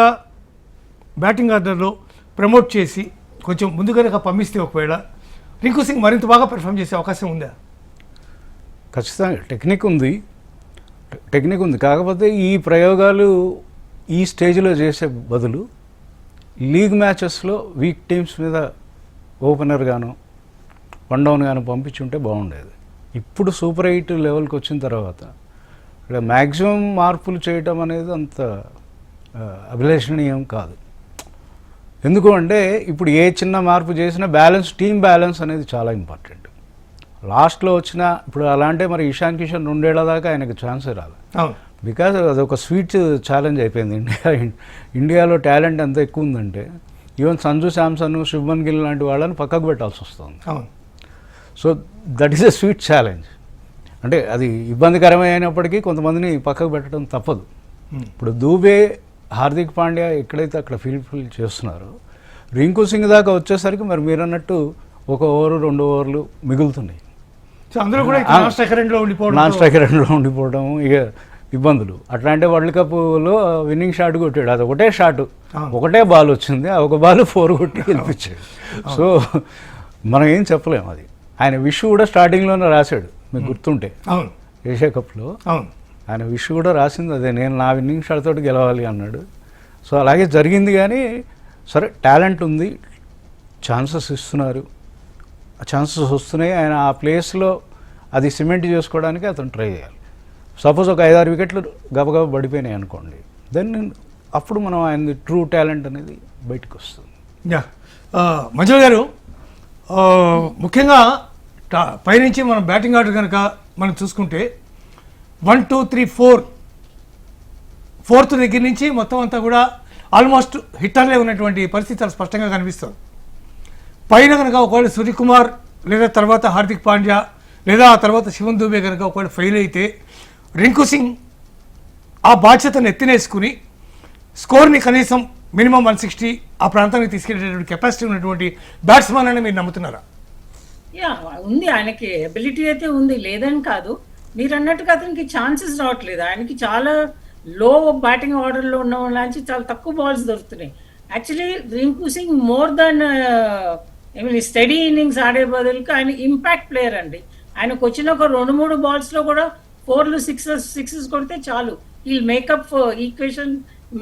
బ్యాటింగ్ ఆర్డర్లో ప్రమోట్ చేసి కొంచెం ముందు కనుక పంపిస్తే ఒకవేళ రింకు సింగ్ మరింత బాగా పెర్ఫామ్ చేసే అవకాశం ఉందా? ఖచ్చితంగా టెక్నిక్ ఉంది. కాకపోతే ఈ ప్రయోగాలు ఈ స్టేజ్లో చేసే బదులు లీగ్ మ్యాచెస్లో వీక్ టీమ్స్ మీద ఓపెనర్ గాను వన్ డౌన్ గాను పంపించుంటే బాగుండేది. ఇప్పుడు సూపర్ 8 లెవెల్కి వచ్చిన తర్వాత ఇక్కడ మ్యాక్సిమం మార్పులు చేయటం అనేది అంత అభిలషణీయం కాదు. ఎందుకు అంటే ఇప్పుడు ఏ చిన్న మార్పు చేసినా టీమ్ బ్యాలెన్స్ అనేది చాలా ఇంపార్టెంట్. లాస్ట్లో వచ్చిన ఇప్పుడు అలాంటి మరి ఇషాన్ కిషన్ 2 ఏళ్ల దాకా ఆయనకు ఛాన్సే రాదు. బికాజ్ అదొక స్వీట్ ఛాలెంజ్ అయిపోయింది. ఇండియాలో టాలెంట్ ఎంత ఎక్కువ ఉందంటే ఈవెన్ సంజు శాంసన్, శుభ్మన్ గిల్ లాంటి వాళ్ళని పక్కకు పెట్టాల్సి వస్తుంది. So that is a sweet challenge. అంటే అది ఇబ్బందికరమైనప్పటికీ కొంతమందిని పక్కకు పెట్టడం తప్పదు. ఇప్పుడు దూబే, హార్దిక్ పాండ్యా ఎక్కడైతే అక్కడ ఫీల్ చేస్తున్నారో, రింకు సింగ్ దాకా వచ్చేసరికి మరి మీరు అన్నట్టు 1 ఓవర్ 2 ఓవర్లు మిగులుతున్నాయి. సో అందరూ కూడా నాన్ స్ట్రైకర్ ఎండ్లో ఉండిపోవడం ఇక ఇబ్బందులు. అట్లాంటి వరల్డ్ కప్లో విన్నింగ్ షాట్ కొట్టాడు, అది ఒకటే బాల్ వచ్చింది, ఆ ఒక బాల్ 4 కొట్టి గెలిపించాడు. సో మనం ఏం చెప్పలేము. అది ఆయన విష్ కూడా స్టార్టింగ్లోనే రాశాడు, మీకు గుర్తుంటే ఏషియా కప్లో ఆయన విష్ కూడా రాసింది అదే, నేను నా విన్నింగ్ షాట్ తోటి గెలవాలి అన్నాడు. సో అలాగే జరిగింది. కానీ సరే టాలెంట్ ఉంది, ఛాన్సెస్ ఇస్తున్నారు, ఛాన్సెస్ వస్తున్నాయి. ఆయన ఆ ప్లేస్లో అది సిమెంట్ చేసుకోవడానికి అతను ట్రై చేయాలి. సపోజ్ ఒక 5-6 వికెట్లు గబగబా పడిపోయినాయి అనుకోండి, దెన్ అప్పుడు మనం ఆయన ట్రూ టాలెంట్ అనేది బయటకు వస్తుంది. మంజుల గారు, ముఖ్యంగా పైనుంచి మనం బ్యాటింగ్ ఆర్డర్ కనుక మనం చూసుకుంటే 1 2 3 4 4th దగ్గర నుంచి మొత్తం అంతా కూడా ఆల్మోస్ట్ హిట్టర్లే ఉన్నటువంటి పరిస్థితి చాలా స్పష్టంగా కనిపిస్తుంది. పైన కనుక ఒకవేళ సూర్యకుమార్ లేదా తర్వాత హార్దిక్ పాండ్యా లేదా ఆ తర్వాత శివన్ దూబే కనుక ఒకవేళ ఫెయిల్ అయితే రింకు సింగ్ ఆ బాధ్యతను ఎత్తినేసుకుని స్కోర్ని కనీసం మినిమం 160 ఆ ప్రాంతానికి తీసుకెళ్ళేటువంటి కెపాసిటీ ఉన్నటువంటి బ్యాట్స్మెన్ అని మీరు నమ్ముతున్నారా? ఉంది, ఆయనకి ఎబిలిటీ అయితే ఉంది, లేదని కాదు. మీరు అన్నట్టుగా అతనికి ఛాన్సెస్ రావట్లేదు. ఆయనకి చాలా లో బ్యాటింగ్ ఆర్డర్లో ఉన్న వాళ్ళకి చాలా తక్కువ బాల్స్ దొరుకుతున్నాయి. Actually Rinku Singh more than study innings ఆడే బదులుకి ఆయన ఇంపాక్ట్ ప్లేయర్ అండి. ఆయనకు వచ్చిన ఒక 2-3 బాల్స్లో కూడా 4లు 6s కొడితే చాలు, ఈ మేకప్ ఈక్వేషన్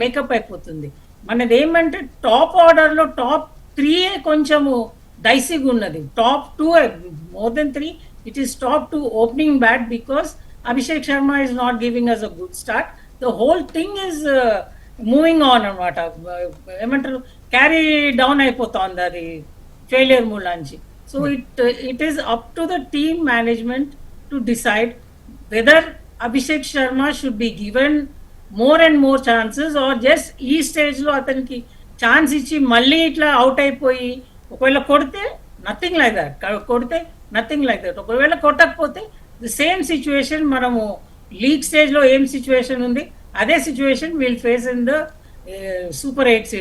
మేకప్ అయిపోతుంది. మనది ఏమంటే టాప్ ఆర్డర్లో టాప్ 3 కొంచెము డైసీగా ఉన్నది. Top 2 more than 3 it is top 2 opening bat because Abhishek Sharma is not giving us a good start. The whole thing is moving on అనమాట. ఏమంటారు, క్యారీ డౌన్ అయిపోతుంది అది ఫెయిలియర్ మూలాంచి. So it is up to the team management to decide whether Abhishek Sharma should be given more and more chances or just ఈ స్టేజ్లో అతనికి chance ఇచ్చి మళ్ళీ ఇట్లా అవుట్ అయిపోయి ఒకవేళ కొడితే నథింగ్ లైక్ దట్. కొడితే నథింగ్ లైక్ దట్. ఒకవేళ కొట్టకపోతే ది సేమ్ సిచ్యువేషన్ మనము లీగ్ స్టేజ్ లో ఏం సిచ్యువేషన్ ఉంది అదే situation will face in the super 8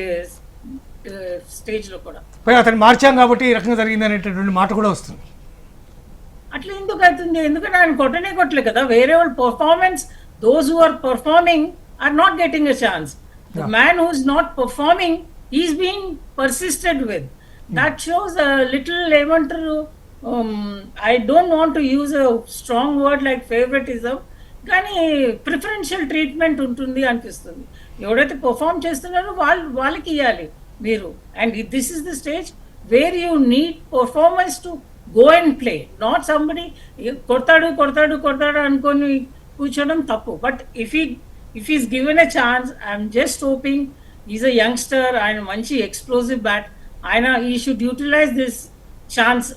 stage లో కూడా. పై అతను మార్చాం కాబట్టి ఈ రకంగా జరిగింది అనేటటువంటి మాట కూడా వస్తుంది. అట్లా ఎందుకు అవుతుంది? ఎందుకంటే ఆయన కొట్టలే కదా. వేరే వాళ్ళు performance, those who are performing are not getting a chance. The man who is not performing is being persisted with. That shows little ఏమంటారు, I don't want to use a strong word like favouritism, కానీ preferential treatment ఉంటుంది అనిపిస్తుంది. ఎవరైతే perform చేస్తున్నారో వాళ్ళకి ఇవ్వాలి మీరు. And this is the stage where you need performance to go and play, not somebody కొడతాడు అనుకొని కూర్చోవడం తప్పు. But if is given a chance, I'm just hoping, is a youngster, ఆయన మంచి ఎక్స్ప్లోజివ్ బ్యాట్, ఆయన ఈ should utilize this chance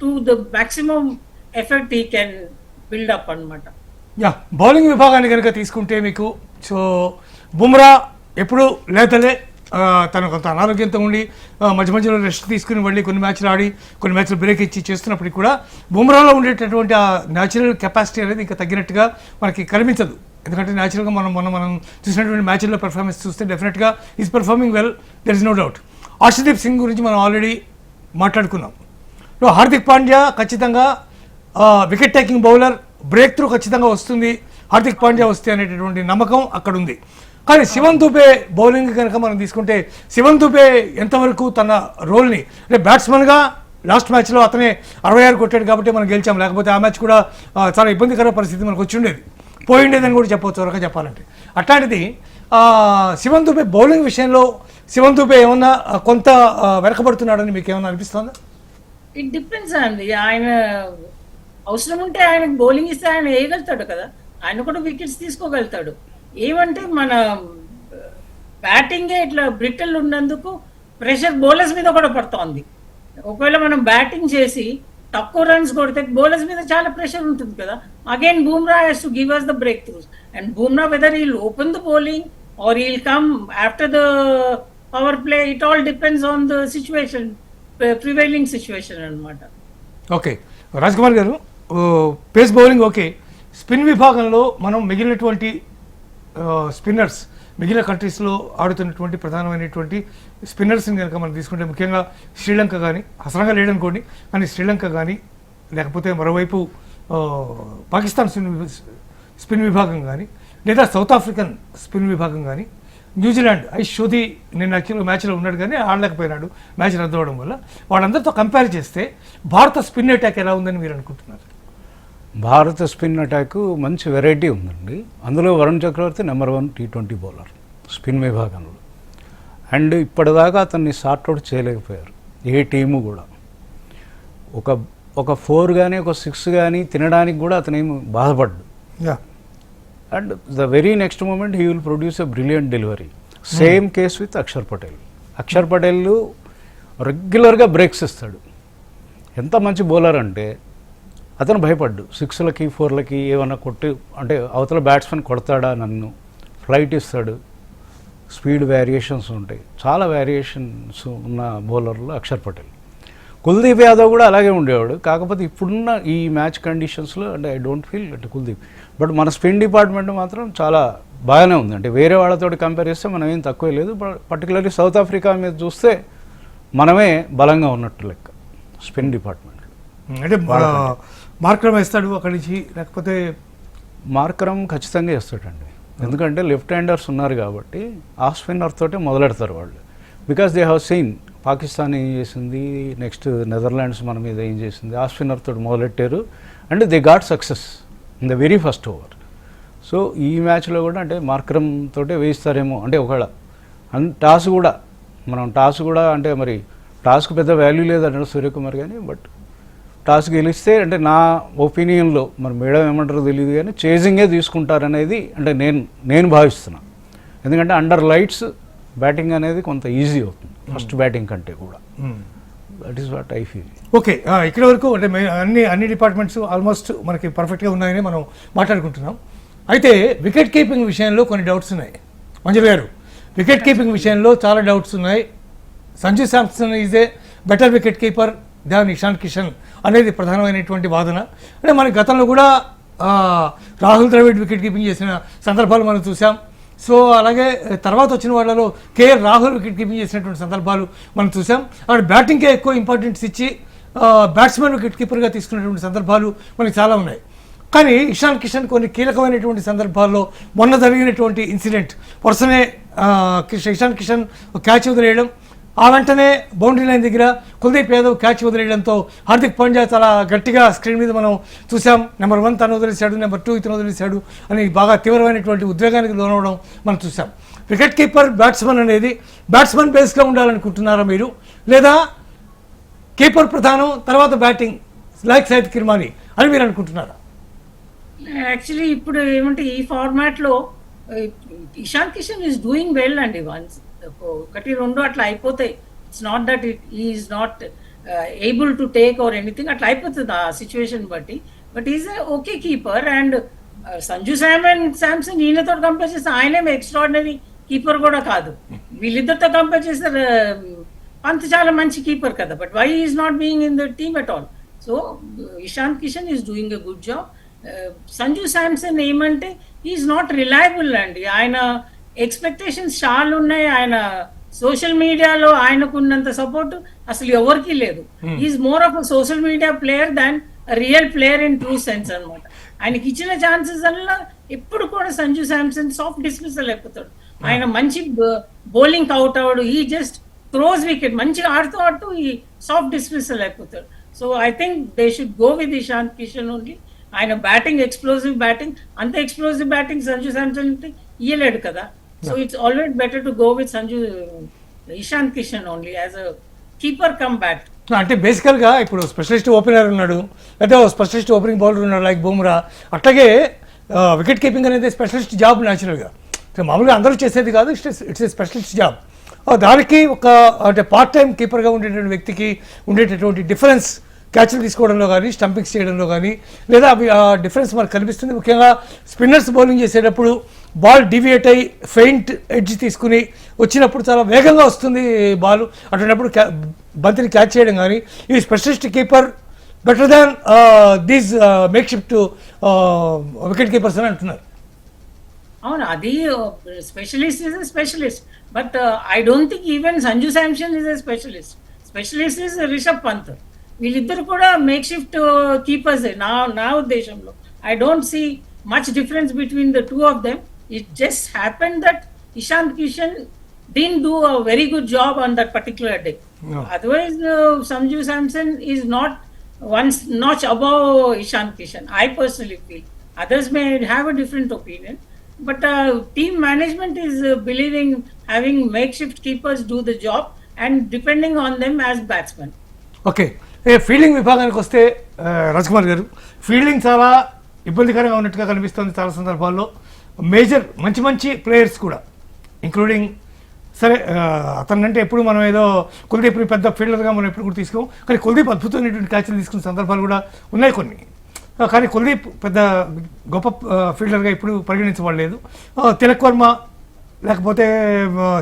to the maximum effect he can build up అనమాట. Yeah, bowling విభాగాన్ని కనుక తీసుకుంటే మీకు సో బుమ్రా ఎప్పుడు లేతలే, తను కొంత అనారోగ్యంతో ఉండి మధ్య మధ్యలో రెస్ట్ తీసుకుని మళ్ళీ కొన్ని మ్యాచ్లు ఆడి కొన్ని మ్యాచ్లు బ్రేక్ ఇచ్చి చేస్తున్నప్పటికీ కూడా బుమ్రాలో ఉండేటటువంటి ఆ న్యాచురల్ కెపాసిటీ అనేది ఇంకా తగ్గినట్టుగా మనకి కనిపించదు. ఎందుకంటే న్యాచురల్గా మనం చూసినటువంటి మ్యాచ్ల్లో పెర్ఫార్మెన్స్ చూస్తే డెఫినెట్గా is performing well, there is no doubt. Harshdeep Singh గురించి మనం ఆల్రెడీ మాట్లాడుకున్నాం. హార్దిక్ పాండ్యా ఖచ్చితంగా wicket taking bowler, breakthrough ఖచ్చితంగా వస్తుంది హార్దిక్ పాండ్యా వస్తే అనేటటువంటి నమ్మకం అక్కడ ఉంది. కానీ శివన్ దుబే బౌలింగ్ కనుక మనం తీసుకుంటే శివన్ దుబే ఎంతవరకు తన రోల్ని, అంటే బ్యాట్స్మెన్గా లాస్ట్ మ్యాచ్లో అతనే 66 కొట్టాడు కాబట్టి మనం గెలిచాం, లేకపోతే ఆ మ్యాచ్ కూడా చాలా ఇబ్బందికర పరిస్థితి మనకు వచ్చి ఉండేది, పోయిండేదని కూడా చెప్పవచ్చు వరకు చెప్పాలంటే. అట్లాంటిది శివన్ దుబే బౌలింగ్ విషయంలో శివన్ దుబే ఏమన్నా కొంత వెనకబడుతున్నాడని మీకు ఏమన్నా అనిపిస్తుందా? ఇట్ డిపెండ్స్ అండి. ఆయన అవసరం ఉంటే ఆయనకు బౌలింగ్ ఇస్తే ఆయన వేయగలుగుతాడు కదా, ఆయన కూడా వికెట్స్ తీసుకోగలుగుతాడు. ఏమంటే మన బ్యాటింగే ఇట్లా బ్రిటిల్ ఉన్నందుకు ప్రెషర్ బౌలర్స్ మీద కూడా పడుతోంది. ఒకవేళ మనం బ్యాటింగ్ చేసి తక్కువ రన్స్ కొడితే బౌలర్స్ మీద చాలా ప్రెషర్ ఉంటుంది కదా. Again Bumrah has to give us the breakthroughs, and Bumrah whether he'll open the bowling or he'll come after the power play, it all depends on the situation, prevailing situation అనమాట. Okay Raj Kumar garu, pace bowling okay, spin విభాగంలో మనం మిగిలినటువంటి spinners, మిగిలిన కంట్రీస్లో ఆడుతున్నటువంటి ప్రధానమైనటువంటి స్పిన్నర్స్ని కనుక మనం తీసుకుంటే ముఖ్యంగా శ్రీలంక కానీ, అసలంగా లేడనుకోండి కానీ శ్రీలంక కానీ, లేకపోతే మరోవైపు పాకిస్తాన్ స్పిన్ విభాగం కానీ, లేదా సౌత్ ఆఫ్రికన్ స్పిన్ విభాగం కానీ, న్యూజిలాండ్ ఐషోది నిన్న యాక్చువల్గా మ్యాచ్లో ఉన్నాడు కానీ ఆడలేకపోయినాడు మ్యాచ్ రద్దు అవడం వల్ల, వాళ్ళందరితో కంపేర్ చేస్తే భారత స్పిన్ అటాక్ ఎలా ఉందని మీరు అనుకుంటున్నారు? భారత స్పిన్ అటాక్ మంచి వెరైటీ ఉందండి. అందులో వరుణ్ చక్రవర్తి నెంబర్ 1 T20 బౌలర్ స్పిన్ విభాగంలో. అండ్ ఇప్పటిదాకా అతన్ని సార్ట్అవుట్ చేయలేకపోయారు ఏ టీము కూడా. ఒక 4 కానీ ఒక 6 కానీ తినడానికి కూడా అతనేమి బాధపడ్డు. And the very next moment he will produce a brilliant delivery. Same case with Akshar Patel. Akshar Patel రెగ్యులర్గా బ్రేక్స్ ఇస్తాడు. ఎంత మంచి బౌలర్ అంటే అతను భయపడ్డు 6లకి 4లకి ఏమన్నా కొట్టి, అంటే అవతల బ్యాట్స్మెన్ కొడతాడా నన్ను, ఫ్లైట్ ఇస్తాడు, స్పీడ్ వేరియేషన్స్ ఉంటాయి, చాలా వేరియేషన్స్ ఉన్న బౌలర్లు అక్షర్ పటేల్. కుల్దీప్ యాదవ్ కూడా అలాగే ఉండేవాడు. కాకపోతే ఇప్పుడున్న ఈ మ్యాచ్ కండిషన్స్లో అంటే ఐ డోంట్ ఫీల్ అంటే కుల్దీప్, బట్ మన స్పిన్ డిపార్ట్మెంట్ మాత్రం చాలా బాగానే ఉంది. అంటే వేరే వాళ్ళతో కంపేర్ చేస్తే మనం ఏం తక్కువే లేదు. పర్టికులర్లీ సౌత్ ఆఫ్రికా మీద చూస్తే మనమే బలంగా ఉన్నట్టు లెక్క స్పిన్ డిపార్ట్మెంట్. అంటే మార్కరం వేస్తాడు అక్కడి నుంచి, లేకపోతే మార్కరం ఖచ్చితంగా వేస్తాడండి. ఎందుకంటే లెఫ్ట్ హ్యాండర్స్ ఉన్నారు కాబట్టి ఆ స్పిన్నర్ తోటే మొదలెడతారు వాళ్ళు. Because they have seen Pakistan ఏం చేసింది, నెక్స్ట్ నెదర్లాండ్స్ మన మీద ఏం చేసింది, ఆ స్పిన్నర్ తోటి మొదలెట్టారు and they got success in the very first over. So ఈ మ్యాచ్లో కూడా అంటే మార్కరం తోటే వేయిస్తారేమో. అంటే ఒకవేళ టాస్ కూడా అంటే మరి టాస్కు పెద్ద వాల్యూ లేదన్నాడు సూర్యకుమార్ కానీ, బట్ టాస్ గెలిస్తే అంటే నా ఒపీనియన్లో మరి మేడం ఏమంటారో తెలియదు కానీ చేజింగే తీసుకుంటారనేది అంటే నేను భావిస్తున్నాను. ఎందుకంటే అండర్ లైట్స్ బ్యాటింగ్ అనేది కొంత ఈజీ అవుతుంది ఫస్ట్ బ్యాటింగ్ కంటే కూడా. That is what I feel. Okay, ఇక్కడ వరకు అంటే అన్ని డిపార్ట్మెంట్స్ ఆల్మోస్ట్ మనకి పర్ఫెక్ట్గా ఉన్నాయని మనం మాట్లాడుకుంటున్నాం. అయితే వికెట్ కీపింగ్ విషయంలో కొన్ని డౌట్స్ ఉన్నాయి. మంజుల గారు, వికెట్ కీపింగ్ విషయంలో చాలా డౌట్స్ ఉన్నాయి. Sanju Samson is a better wicket keeper than Ishan Kishan అనేది ప్రధానమైనటువంటి వాదన. అంటే మన గతంలో కూడా రాహుల్ ద్రవిడ్ వికెట్ కీపింగ్ చేసిన సందర్భాలు మనం చూసాం. సో అలాగే తర్వాత వచ్చిన వాళ్ళలో కేఎల్ రాహుల్ వికెట్ కీపింగ్ చేసినటువంటి సందర్భాలు మనం చూసాం. అక్కడ బ్యాటింగ్కే ఎక్కువ ఇంపార్టెన్స్ ఇచ్చి బ్యాట్స్మెన్ వికెట్ కీపర్గా తీసుకున్నటువంటి సందర్భాలు మనకి చాలా ఉన్నాయి. కానీ ఇషాన్ కిషన్ కొన్ని కీలకమైనటువంటి సందర్భాల్లో మొన్న జరిగినటువంటి ఇన్సిడెంట్ వరుసనే ఇషాన్ కిషన్ క్యాచ్ వదిలేయడం, ఆ వెంటనే బౌండరీ లైన్ దగ్గర కుల్దీప్ యాదవ్ క్యాచ్ వదిలేయడంతో హార్దిక్ పాండ్యా చాలా గట్టిగా స్క్రీన్ మీద మనం చూసాం. నెంబర్ 1 తను వదిలేశాడు, నెంబర్ 2 ఇతను వదిలేశాడు అని బాగా తీవ్రమైనటువంటి ఉద్వేగానికి లోనవడం మనం చూసాం. వికెట్ కీపర్ బ్యాట్స్మెన్ అనేది బ్యాట్స్మెన్ బేస్గా ఉండాలనుకుంటున్నారా మీరు, లేదా కీపర్ ప్రధానం తర్వాత బ్యాటింగ్ లైక్ సైద్ కిర్మానీ అని మీరు అనుకుంటున్నారా? యాక్చువల్లీ ఇప్పుడు ఏమంటే ఈ ఫార్మాట్ లో Ishan Kishan is doing well అండి. వన్స్ 1-2 అట్లా అయిపోతాయి. It's not that is not able to take or anything, అట్లా అయిపోతుంది ఆ సిచ్యువేషన్ బట్టి. But is okay keeper. And Sanju Samson ఈయనతో కంపేర్ చేస్తే ఆయనే ఎక్స్ట్రాడినరీ కీపర్ కూడా కాదు. వీళ్ళిద్దరితో కంపేర్ చేస్తే పంత్ చాలా మంచి కీపర్ కదా. But why is not being in the team at all? So Ishan Kishan is doing a good job. Sanju Samson ఏమంటే ఈజ్ నాట్ రిలయబుల్ అండి. ఆయన ఎక్స్పెక్టేషన్స్ చాలా ఉన్నాయి. ఆయన సోషల్ మీడియాలో ఆయనకున్నంత సపోర్ట్ అసలు ఎవరికి లేదు. Is more of a social media player than real player in true sense అనమాట. ఆయనకి ఇచ్చిన ఛాన్సెస్ అలా ఎప్పుడు కూడా సంజు శాంసన్ సాఫ్ట్ డిస్మిసల్ అయిపోతాడు. ఆయన మంచి బౌలింగ్ అవుట్ అవడు, ఈ జస్ట్ థ్రోస్ వికెట్ మంచిగా ఆడుతూ ఈ సాఫ్ట్ డిస్మిసల్ అయిపోతాడు. So I think they should go with Ishan Kishan only. ఆయన బ్యాటింగ్ ఎక్స్ప్లోజివ్ బ్యాటింగ్, అంత ఎక్స్ప్లోజివ్ బ్యాటింగ్ సంజు శాంసన్ ఇయ్యలేడు కదా. So it's always better to go with Ishan Kishan only as a keeper cum bat. అంటే బేసికల్గా ఇప్పుడు స్పెషలిస్ట్ ఓపెనర్ ఉన్నాడు, లేదా స్పెషలిస్ట్ ఓపెనింగ్ బౌలర్ ఉన్నాడు like Bumrah. అట్లాగే వికెట్ కీపింగ్ అనేది స్పెషలిస్ట్ జాబ్ న్యాచురల్గా. మామూలుగా అందరూ చేసేది కాదు, ఇట్స్ ఏ స్పెషలిస్ట్ జాబ్. దానికి ఒక అంటే పార్ట్ టైం కీపర్గా ఉండేటువంటి వ్యక్తికి ఉండేటటువంటి డిఫరెన్స్ క్యాచ్లు తీసుకోవడంలో కానీ, స్టంపింగ్స్ చేయడంలో కానీ, లేదా అవి ఆ డిఫరెన్స్ మనకు కనిపిస్తుంది. ముఖ్యంగా స్పిన్నర్స్ బౌలింగ్ చేసేటప్పుడు బాల్ డివియేట్ అయ్యి ఫెయింట్ ఎడ్జ్ తీసుకుని వచ్చినప్పుడు చాలా వేగంగా వస్తుంది బాల్. అటువంటిప్పుడు బంతిని క్యాచ్ చేయడం కానీ, ఈ specialist keeper better than these makeshift wicket keepers అని అంటున్నారు. అవును, అది specialist is specialist. But I don't think even Sanju Samson is a specialist. Specialist is Rishabh Pant. వీళ్ళిద్దరు కూడా మేక్ షిఫ్ట్ కీపర్స్ నా ఉద్దేశంలో. I don't see much difference between the two of them. It just happen that Ishan Kishan didn't do a very good job on that particular day. No. Otherwise, Sanju Samson is not one notch above Ishan Kishan. I personally feel. Others may have a different opinion. But team management is believing having makeshift keepers do the job and depending on them as batsmen. Okay, fielding విభాగానికి వస్తే రాజ్కుమార్ గారు, fielding చాలా ఇబ్బందికరంగా ఉన్నట్టుగా కనిపిస్తుంది చాలా సందర్భాల్లో. Major మంచి ప్లేయర్స్ కూడా ఇంక్లూడింగ్, సరే అతనంటే ఎప్పుడు మనం ఏదో కుల్దీప్ని పెద్ద ఫీల్డర్గా మనం ఎప్పుడు కూడా తీసుకోం, కానీ కుల్దీప్ అద్భుతమైనటువంటి క్యాచ్లు తీసుకున్న సందర్భాలు కూడా ఉన్నాయి కొన్ని. కానీ కుల్దీప్ పెద్ద గొప్ప ఫీల్డర్గా ఇప్పుడు పరిగణించబడలేదు. తిలక్ వర్మ లేకపోతే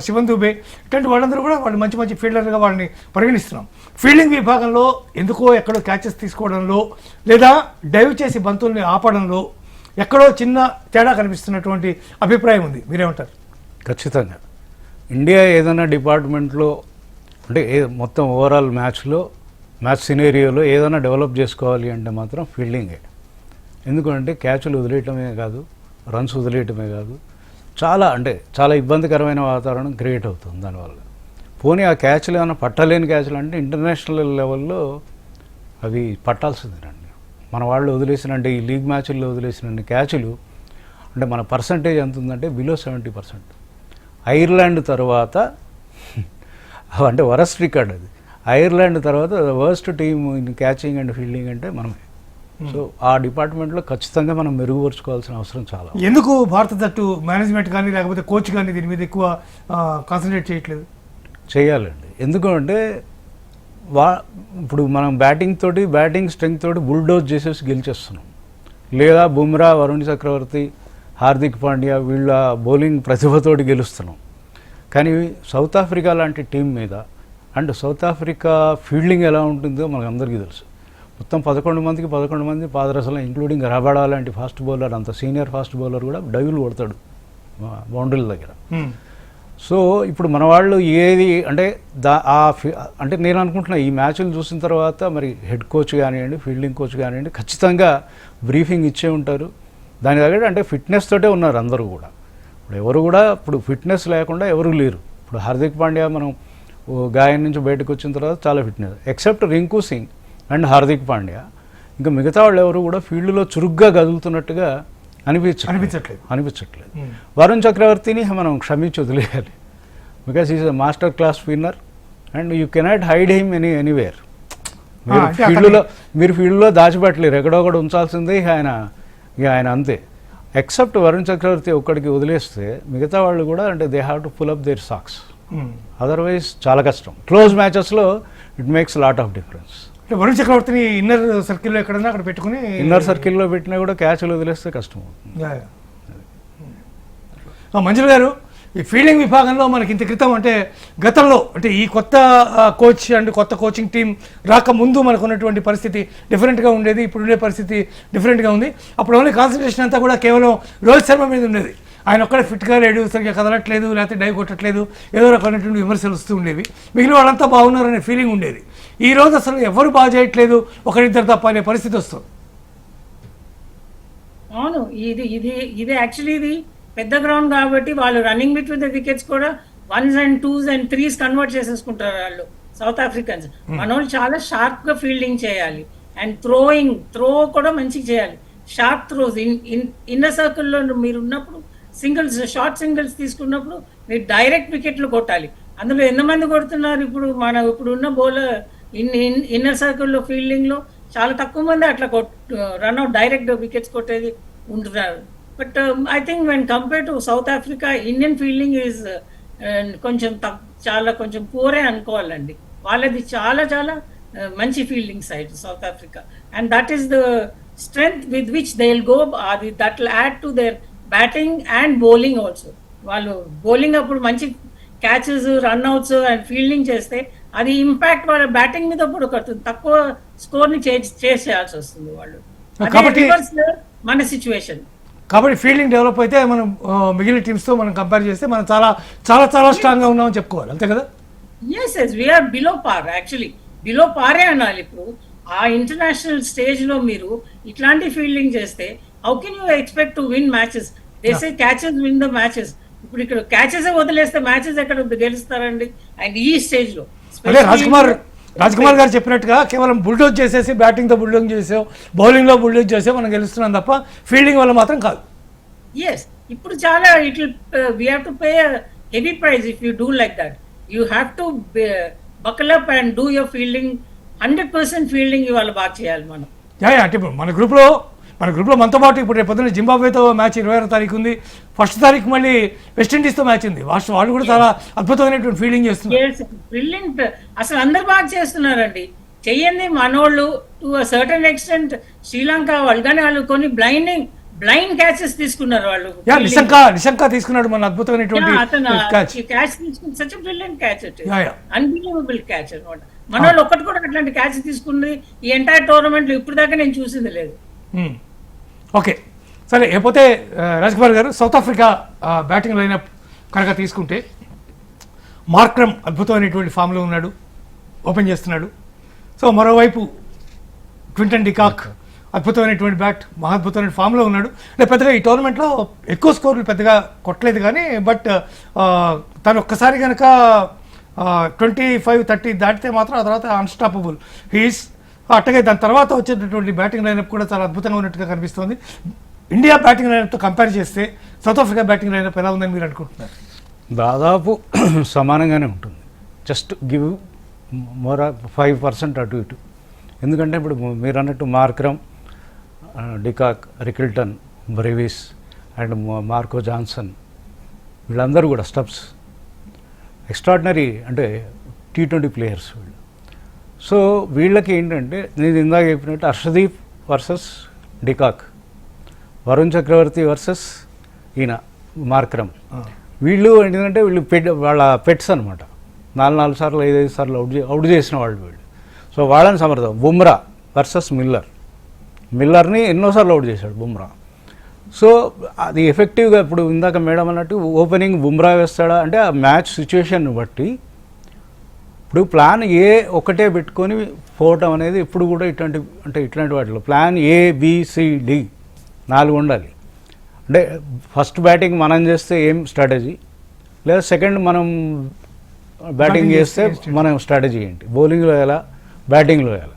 శివన్ దుబే ఇట్లాంటి వాళ్ళందరూ కూడా వాళ్ళు మంచి ఫీల్డర్గా వాళ్ళని పరిగణిస్తున్నాం. ఫీల్డింగ్ విభాగంలో ఎందుకో ఎక్కడో క్యాచెస్ తీసుకోవడంలో లేదా డైవ్ చేసి బంతుల్ని ఆపడంలో ఎక్కడో చిన్న తేడా కనిపిస్తున్నటువంటి అభిప్రాయం ఉంది. మీరేమంటారు? ఖచ్చితంగా ఇండియా ఏదైనా డిపార్ట్మెంట్లో అంటే మొత్తం ఓవరాల్ మ్యాచ్ సినేరియోలో ఏదైనా డెవలప్ చేసుకోవాలి అంటే మాత్రం ఫీల్డింగే. ఎందుకంటే క్యాచ్లు వదిలేయటమే కాదు, రన్స్ వదిలేయటమే కాదు, చాలా ఇబ్బందికరమైన వాతావరణం క్రియేట్ అవుతుంది దానివల్ల. పోనీ ఆ క్యాచ్లు ఏమైనా పట్టలేని క్యాచ్లు అంటే ఇంటర్నేషనల్ లెవెల్లో అవి పట్టాల్సిందేనండి. మన వాళ్ళు వదిలేసినంటే ఈ లీగ్ మ్యాచ్ల్లో వదిలేసిన క్యాచ్లు అంటే మన పర్సంటేజ్ ఎంత ఉందంటే బిలో 70%. ఐర్లాండ్ తర్వాత అంటే వరస్ట్ రికార్డ్ అది. ఐర్లాండ్ తర్వాత worst team in catching and fielding అంటే మనమే. సో ఆ డిపార్ట్మెంట్లో ఖచ్చితంగా మనం మెరుగుపరుచుకోవాల్సిన అవసరం చాలా. ఎందుకు భారత జట్టు మేనేజ్మెంట్ కానీ లేకపోతే కోచ్ కానీ దీని మీద ఎక్కువ కాన్సన్ట్రేట్ చేయట్లేదు? చేయాలండి. ఎందుకంటే ఇప్పుడు మనం బ్యాటింగ్ స్ట్రెంగ్త్ తోటి బుల్డోజ్ చేసేసి గెలిచేస్తున్నాం. లేదా బుమ్రా, వరుణ్ చక్రవర్తి, హార్దిక్ పాండ్యా వీళ్ళ బౌలింగ్ ప్రతిభతోటి గెలుస్తున్నాం. కానీ సౌత్ ఆఫ్రికా లాంటి టీం మీద అండ్ సౌత్ ఆఫ్రికా ఫీల్డింగ్ ఎలా ఉంటుందో మనకు అందరికీ తెలుసు. మొత్తం 11 మంది పాదరసలు, ఇంక్లూడింగ్ రబాడా లాంటి ఫాస్ట్ బౌలర్, అంత సీనియర్ ఫాస్ట్ బౌలర్ కూడా డైవ్లు కొడతాడు బౌండరీల దగ్గర. సో ఇప్పుడు మన వాళ్ళు ఏది అంటే అంటే నేను అనుకుంటున్నా ఈ మ్యాచ్లు చూసిన తర్వాత మరి హెడ్ కోచ్ కానివ్వండి, ఫీల్డింగ్ కోచ్ కానివ్వండి, ఖచ్చితంగా బ్రీఫింగ్ ఇచ్చే ఉంటారు. దాని దగ్గర అంటే ఫిట్నెస్ తోటే ఉన్నారు అందరూ కూడా. ఇప్పుడు ఎవరు కూడా ఇప్పుడు ఫిట్నెస్ లేకుండా ఎవరు లేరు. ఇప్పుడు హార్దిక్ పాండ్యా మనం గాయం నుంచి బయటకు వచ్చిన తర్వాత చాలా fitness, except Rinku Singh and Hardik Pandya. ఇంకా మిగతా వాళ్ళు ఎవరు కూడా ఫీల్డ్లో చురుగ్గా కదులుతున్నట్టుగా అనిపించట్లేదు. వరుణ్ చక్రవర్తిని మనం క్షమించి వదిలేయాలి. Because is a master class spinner and you cannot hide him anywhere. మీరు ఫీల్డ్లో దాచిపెట్టలేరు, ఎక్కడో ఒకటి ఉంచాల్సిందే. ఇక ఆయన అంతే. ఎక్సెప్ట్ వరుణ్ చక్రవర్తి ఒక్కడికి వదిలేస్తే మిగతా వాళ్ళు కూడా అంటే they have to pull up their socks. Otherwise చాలా కష్టం. క్లోజ్ మ్యాచెస్లో it makes lot of difference. Varun చక్రవర్తిని ఇన్నర్ సర్కిల్లో ఎక్కడన్నా అక్కడ పెట్టుకుని ఇన్నర్ సర్కిల్లో పెట్టినా కూడా క్యాచ్లు వదిలేస్తే కష్టం అవుతుంది. మంజుల గారు, ఈ ఫీల్డింగ్ విభాగంలో మనకి ఇంత క్రితం అంటే గతంలో అంటే ఈ కొత్త కోచ్ అండ్ కొత్త కోచింగ్ టీం రాకముందు మనకు ఉన్నటువంటి పరిస్థితి డిఫరెంట్గా ఉండేది. ఇప్పుడు ఉండే పరిస్థితి డిఫరెంట్గా ఉంది. అప్పుడు ఓన్లీ కాన్సన్ట్రేషన్ అంతా కూడా కేవలం రోహిత్ శర్మ మీద ఉండేది. ఆయన ఒక్కడే ఫిట్గా లేడు, సరిగ్గా కదలట్లేదు, లేకపోతే డైవ్ కొట్టట్లేదు, ఏదో రకమైనటువంటి విమర్శలు వస్తూ ఉండేవి. మిగిలిన వాళ్ళంతా బాగున్నారనే ఫీలింగ్ ఉండేది. ఈ రోజు అసలు ఎవరు బాగా చేయట్లేదు, ఒకరిద్దరు తప్ప అనే పరిస్థితి వస్తుంది. అవును, ఇది యాక్చువల్లీ ఇది పెద్ద గ్రౌండ్ కాబట్టి వాళ్ళు రన్నింగ్ బిట్వీన్ ద వికెట్స్ కూడా 1s and 2s and 3s convert చేసేసుకుంటారు వాళ్ళు సౌత్ ఆఫ్రికన్స్. మనోళ్ళు చాలా షార్ప్ గా ఫీల్డింగ్ చేయాలి అండ్ త్రో కూడా మంచిగా చేయాలి. షార్ప్ త్రోస్ ఇన్నర్ సర్కిల్లో మీరు ఉన్నప్పుడు షార్ట్ సింగిల్స్ తీసుకున్నప్పుడు మీరు డైరెక్ట్ వికెట్లు కొట్టాలి. అందులో ఎంతమంది కొడుతున్నారు ఇప్పుడు ఉన్న బౌలర్ ఇన్నర్ సర్కిల్లో ఫీల్డింగ్ లో చాలా తక్కువ మంది అట్లా రన్అట్ డైరెక్ట్ వికెట్స్ కొట్టేది ఉంటున్నారు. But I think when compare to south Africa, Indian fielding is కొంచెం పూరే అనుకోవాలండి. వాళ్ళది చాలా మంచి fielding side south Africa. And that is the strength with which they will go. That will add to their batting and bowling also. వాళ్ళు bowling అప్పుడు మంచి catches, run-outs and fielding చేస్తే అది impact వాళ్ళ బ్యాటింగ్ మీద కూడా కడుతుంది. తక్కువ స్కోర్ ని చేయాల్సి వస్తుంది వాళ్ళు. మన సిచ్యువేషన్ కాబట్టి ఫీల్డింగ్ డెవలప్ అయితే మనం మిగిలిన టీమ్స్తో మనం కంపేర్ చేస్తే మనం చాలా స్ట్రాంగ్గా ఉన్నామని చెప్పుకోవాలి, అంతే కదా? Yes we are below par. Actually below పారే అనాలి. ఇప్పుడు ఆ ఇంటర్నేషనల్ స్టేజ్ లో మీరు ఇట్లాంటి ఫీల్డింగ్ చేస్తే how can you expect to win matches? They say catches win the matches. ఇప్పుడు ఇక్కడ క్యాచెస్ వదిలేస్తే మ్యాచెస్ ఎక్కడ గెలుస్తారండి? అండ్ ఈ స్టేజ్ లో రాజ్ కుమార్ గారు చెప్పినట్టుగా కేవలం బుల్డోజ్ చేసేసి బ్యాటింగ్తో బుల్డోజ్ చేసావు, బౌలింగ్లో బుల్డోజ్ చేసావు మనం గెలుస్తున్నాం తప్ప ఫీల్డింగ్ వల్ల మాత్రం కాదు. ఎస్, ఇప్పుడు చాలా we have to pay heavy price if you do like that. You have to buckle up and do your fielding. 100% fielding ఇవాళ బాగా చేయాలి మనం. అంటే ఇప్పుడు మన గ్రూప్లో మనతో పాటు ఇప్పుడు రేపు పొద్దున్న జింబాబ్వేతో మ్యాచ్ 26వ తారీఖు ఉంది. 1st తారీఖు మళ్ళీ వెస్టిండీస్తో మ్యాచ్ ఉంది. వాళ్ళు కూడా చాలా అద్భుతమైనటువంటి ఫీల్డింగ్ చేస్తున్నారు. బ్రిలియంట్, అసలు అందరు బాగా చేస్తున్నారండి. చెయ్యండి మనోళ్ళు టు సర్టన్ ఎక్స్టెంట్. శ్రీలంక వాళ్ళు కానీ వాళ్ళు కొన్ని బ్లైండ్ క్యాచెస్ తీసుకున్నారు వాళ్ళు. నిశంక తీసుకున్నాడు మన అద్భుతమైనటువంటి క్యాచ్ తీసుకుని such brilliant catch, unbelievable catch అనమాట. మనోళ్ళు ఒక్కటి కూడా అట్లాంటి క్యాచ్ తీసుకుంది ఈ ఎంటైర్ టోర్నమెంట్ లో ఇప్పుడు దాకా నేను చూసింది లేదు. ఓకే, సరే. లేకపోతే రాజ్ కుమార్ గారు, సౌత్ ఆఫ్రికా బ్యాటింగ్ లైనప్ కనుక తీసుకుంటే మార్క్రమ్ అద్భుతమైనటువంటి ఫామ్లో ఉన్నాడు, ఓపెన్ చేస్తున్నాడు. సో మరోవైపు క్వింటన్ డికాక్ అద్భుతమైనటువంటి బ్యాట్, మహాద్భుతమైన ఫామ్లో ఉన్నాడు. అంటే పెద్దగా ఈ టోర్నమెంట్లో ఎక్కువ స్కోర్లు పెద్దగా కొట్టలేదు కానీ బట్ తను ఒక్కసారి కనుక 25-30 దాటితే మాత్రం ఆ తర్వాత అన్స్టాపబుల్ హీస్. అట్టగే దాని తర్వాత వచ్చేటటువంటి బ్యాటింగ్ లైనప్ కూడా చాలా అద్భుతంగా ఉన్నట్టుగా కనిపిస్తుంది. ఇండియా బ్యాటింగ్ లైనప్తో కంపేర్ చేస్తే సౌత్ ఆఫ్రికా బ్యాటింగ్ లైనప్ ఎలా ఉందని మీరు అనుకుంటున్నారు? దాదాపు సమానంగానే ఉంటుంది. జస్ట్ గివ్ మోర్ 5% అటు ఇటు. ఎందుకంటే ఇప్పుడు మీరు అన్నట్టు Markram, de Kock, Rickelton, Brevis and Marco Jansen వీళ్ళందరూ కూడా స్టబ్స్ ఎక్స్ట్రాడినరీ అంటే T20 ప్లేయర్స్ వీళ్ళు. సో వీళ్ళకి ఏంటంటే నేను ఇందాక చెప్పినట్టు హర్షదీప్ వర్సెస్ డికాక్, వరుణ్ చక్రవర్తి వర్సెస్ ఈయన మార్క్రమ్. వీళ్ళు ఏంటంటే వాళ్ళ పెట్స్ అనమాట. నాలుగు సార్లు 5 సార్లు అవుట్ చేసిన వాళ్ళు వీళ్ళు. సో వాళ్ళని సమర్థం. బుమ్రా వర్సెస్ మిల్లర్ని ఎన్నోసార్లు అవుట్ చేశాడు బుమ్రా. సో అది ఎఫెక్టివ్గా ఇప్పుడు ఇందాక మేడం అన్నట్టు ఓపెనింగ్ బుమ్రా వేస్తాడా అంటే ఆ మ్యాచ్ సిచ్యువేషన్ని బట్టి ఇప్పుడు ప్లాన్ ఏ ఒకటే పెట్టుకొని పోవటం అనేది ఎప్పుడు కూడా ఇట్లాంటి వాటిలో ప్లాన్ ABCD 4 ఉండాలి. అంటే ఫస్ట్ బ్యాటింగ్ మనం చేస్తే ఏం స్ట్రాటజీ, లేదా సెకండ్ మనం బ్యాటింగ్ చేస్తే మనం స్ట్రాటజీ ఏంటి, బౌలింగ్లో ఎలా బ్యాటింగ్లో ఎలా.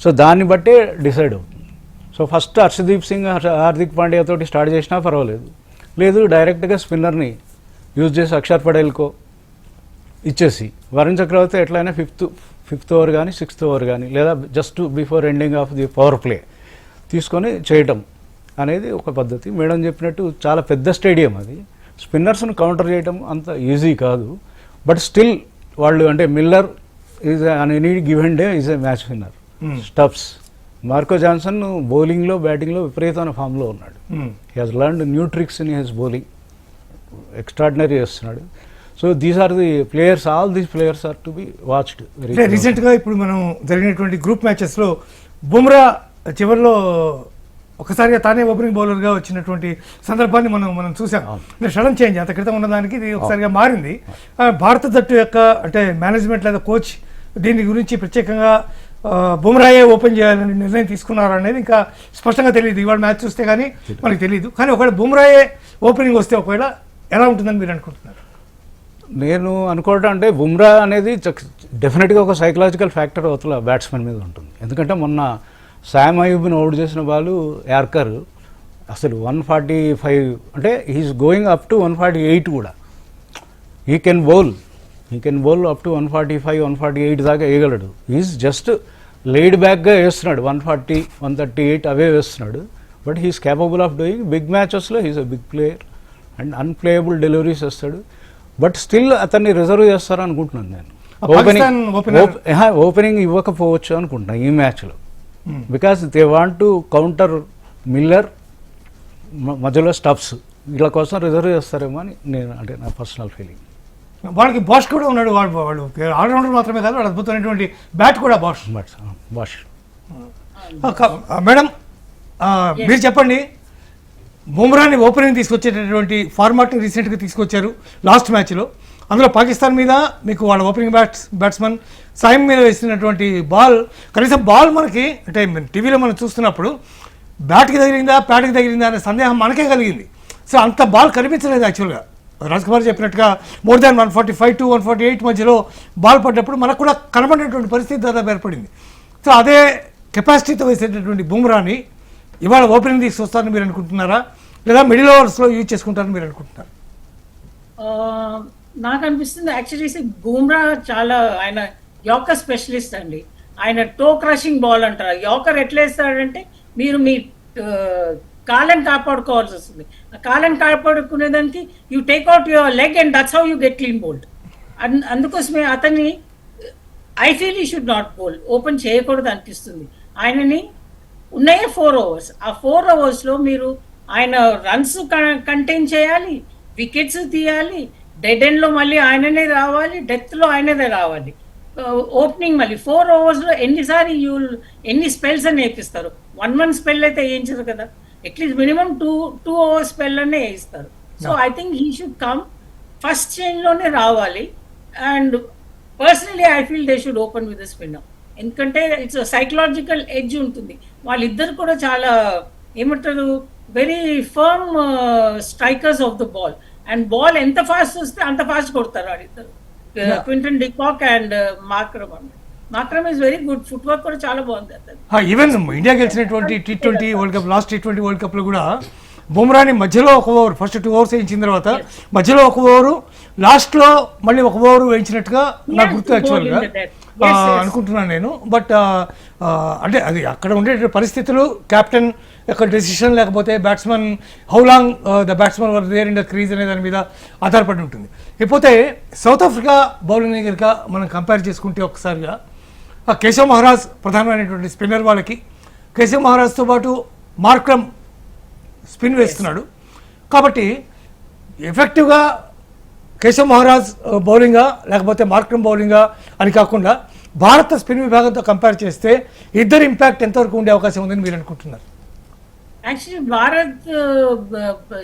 సో దాన్ని బట్టే డిసైడ్ అవుతుంది. సో ఫస్ట్ హర్షదీప్ సింగ్ హార్దిక్ పాండ్యా తోటి స్టార్ట్ చేసినా పర్వాలేదు, లేదు డైరెక్ట్గా స్పిన్నర్ని యూజ్ చేసి అక్షర్ పటేల్కో ఇచ్చేసి వరుణ్ చక్రవర్తి ఎట్లయినా ఫిఫ్త్ ఓవర్ కానీ 6th ఓవర్ కానీ లేదా just before ending of the power play తీసుకొని చేయటం అనేది ఒక పద్ధతి. మేడం చెప్పినట్టు చాలా పెద్ద స్టేడియం అది, స్పిన్నర్స్ను కౌంటర్ చేయటం అంత ఈజీ కాదు. బట్ స్టిల్ వాళ్ళు అంటే Miller is on any given day is a match winner. Stubbs, Marco Jansen బౌలింగ్లో బ్యాటింగ్లో విపరీతమైన ఫామ్లో ఉన్నాడు. He has learned new tricks in his bowling, extraordinary చేస్తున్నాడు. So these are the players, all these players are to be watched. రీసెంట్గా ఇప్పుడు మనం జరిగినటువంటి గ్రూప్ మ్యాచెస్లో బుమ్రా చివరిలో ఒకసారిగా తానే ఓపెనింగ్ బౌలర్గా వచ్చినటువంటి సందర్భాన్ని మనం చూసాం. అంటే సడన్ చేంజ్, అంత క్రితం ఉన్నదానికి ఇది ఒకసారిగా మారింది. భారత జట్టు యొక్క అంటే మేనేజ్మెంట్ లేదా కోచ్ దీని గురించి ప్రత్యేకంగా బుమ్రాయే ఓపెన్ చేయాలని నిర్ణయం తీసుకున్నారు అనేది ఇంకా స్పష్టంగా తెలియదు. ఇవాళ మ్యాచ్ చూస్తే కానీ మనకు తెలియదు. కానీ ఒకవేళ బుమ్రాయే ఓపెనింగ్ వస్తే ఒకవేళ ఎలా ఉంటుందని మీరు అనుకుంటున్నారు? నేను అనుకోవడం అంటే బుమ్రా అనేది డెఫినెట్గా ఒక సైకలాజికల్ ఫ్యాక్టర్ అవతల బ్యాట్స్మెన్ మీద ఉంటుంది. ఎందుకంటే మొన్న శామ్ అయూబ్ని అవుట్ చేసిన బాలు యార్కర్ అసలు 145 అంటే హీఈస్ గోయింగ్ అప్ టు 148 కూడా. He can bowl up to 145, 148 దాకా వేయగలడు. హీఈస్ జస్ట్ లేడ్ బ్యాక్గా వేస్తున్నాడు, 140, 138 అవే వేస్తున్నాడు. But he is capable of doing big మ్యాచెస్లో he is a big player and unplayable deliveries వేస్తాడు. బట్ స్టిల్ అతన్ని రిజర్వ్ చేస్తారు అనుకుంటున్నాను నేను. ఓపెనింగ్ ఇవ్వకపోవచ్చు అనుకుంటున్నాను ఈ మ్యాచ్లో, because they want to counter Miller, మధ్యలో స్టబ్స్ వీళ్ళ కోసం రిజర్వ్ చేస్తారేమో అని నేను అంటే నా పర్సనల్ ఫీలింగ్. వాళ్ళకి బాష్ కూడా ఉన్నాడు, వాళ్ళు ఆల్రౌండర్ మాత్రమే కాదు, వాళ్ళు అద్భుతమైనటువంటి బ్యాట్ కూడా బాష్. మేడం మీరు చెప్పండి, బుమ్రాని ఓపెనింగ్ తీసుకొచ్చేటటువంటి ఫార్మాట్ని రీసెంట్గా తీసుకొచ్చారు లాస్ట్ మ్యాచ్లో. అందులో పాకిస్తాన్ మీద మీకు వాళ్ళ ఓపెనింగ్ బ్యాట్స్మెన్ సాయం మీద వేసినటువంటి బాల్, కనీసం బాల్ మనకి అంటే టీవీలో మనం చూస్తున్నప్పుడు బ్యాట్కి తగిలిందా ప్యాట్కి తగిలిందా అనే సందేహం మనకే కలిగింది. సో అంత బాల్ కనిపించలేదు యాక్చువల్గా. రాజ్ కుమార్ చెప్పినట్టుగా మోర్ దాన్ 145 to 148 మధ్యలో బాల్ పడ్డప్పుడు మనకు కూడా కనబడినటువంటి పరిస్థితి దాదాపు ఏర్పడింది. సో అదే కెపాసిటీతో వేసేటటువంటి బుమ్రాని ఇవాళ ఓపెనింగ్ తీసుకొస్తారని మీరు అనుకుంటున్నారా, లేదా మిడిల్ ఓవర్స్లో యూజ్ చేసుకుంటారని మీరు అనుకుంటున్నారు? నాకు అనిపిస్తుంది యాక్చువల్లీ బుమ్రా చాలా ఆయన యార్కర్ స్పెషలిస్ట్ అండి. ఆయన టో క్రషింగ్ బాల్ అంటారు. యార్కర్ ఎట్లా వేస్తాడంటే మీరు మీ కాళ్ళని కాపాడుకోవాల్సి వస్తుంది. ఆ కాళ్ళని కాపాడుకునేదానికి you take out your leg and that's how you get clean bowled. అందుకోసమే అతన్ని I feel he should not bowl, open చేయకూడదు అనిపిస్తుంది. ఆయనని ఉన్నాయే 4 overs, ఆ 4 oversలో మీరు ఆయన రన్స్ కంటైన్ చేయాలి, వికెట్స్ తీయాలి, డెడ్ ఎండ్లో మళ్ళీ ఆయననే రావాలి, డెత్లో ఆయనదే రావాలి. ఓపెనింగ్ మళ్ళీ 4 oversలో ఎన్నిసారి ఎన్ని స్పెల్స్ అని వేపిస్తారు. 1 స్పెల్ అయితే వేయించరు కదా, అట్లీస్ట్ మినిమం 2 overs స్పెల్ అనే వేయిస్తారు. So I think he should come first చేంజ్లోనే రావాలి. And personally I feel they should open with the spinner. ఎందుకంటే ఇట్స్ సైకలాజికల్ ఎడ్జ్ ఉంటుంది. వాళ్ళిద్దరు కూడా చాలా ఏమంటారు very firm strikers of the ball. And ball ఎంత ఫాస్ట్ వస్తే అంత ఫాస్ట్ కొడతారు వాళ్ళిద్దరు, Quinton de Kock and Markram is very good, footwork కూడా చాలా బాగుంది. ఈవెన్ ఇండియా గెలిచినటువంటి T20 world cup, last T20 world కప్లో కూడా బుమ్రాని మధ్యలో 1 over, ఫస్ట్ 2 overs వేయించిన తర్వాత మధ్యలో 1 over, లాస్ట్లో మళ్ళీ 1 over వేయించినట్టుగా నాకు గుర్తు యాక్చువల్గా అనుకుంటున్నాను నేను. బట్ అంటే అది అక్కడ ఉండే పరిస్థితులు, కెప్టెన్ యొక్క డెసిషన్, లేకపోతే batsmen how long the batsmen were there in the crease అనే దాని మీద ఆధారపడి ఉంటుంది. ఇకపోతే సౌత్ ఆఫ్రికా బౌలింగ్ కనుక మనం కంపేర్ చేసుకుంటే ఒకసారిగా కేశవ్ మహారాజ్ ప్రధానమైనటువంటి స్పిన్నర్ వాళ్ళకి, కేశవ్ మహారాజ్తో పాటు మార్క్రమ్ స్పిన్ వేస్తున్నాడు. కాబట్టి ఎఫెక్టివ్గా కేశవ్ మహారాజ్ బౌలింగా లేకపోతే మార్క్రమ్ బౌలింగా అని కాకుండా భారత స్పిన్ విభాగంతో కంపేర్ చేస్తే ఇద్దరు ఇంపాక్ట్ ఎంతవరకు ఉండే అవకాశం ఉందని మీరు అనుకుంటున్నారు? Actually Bharat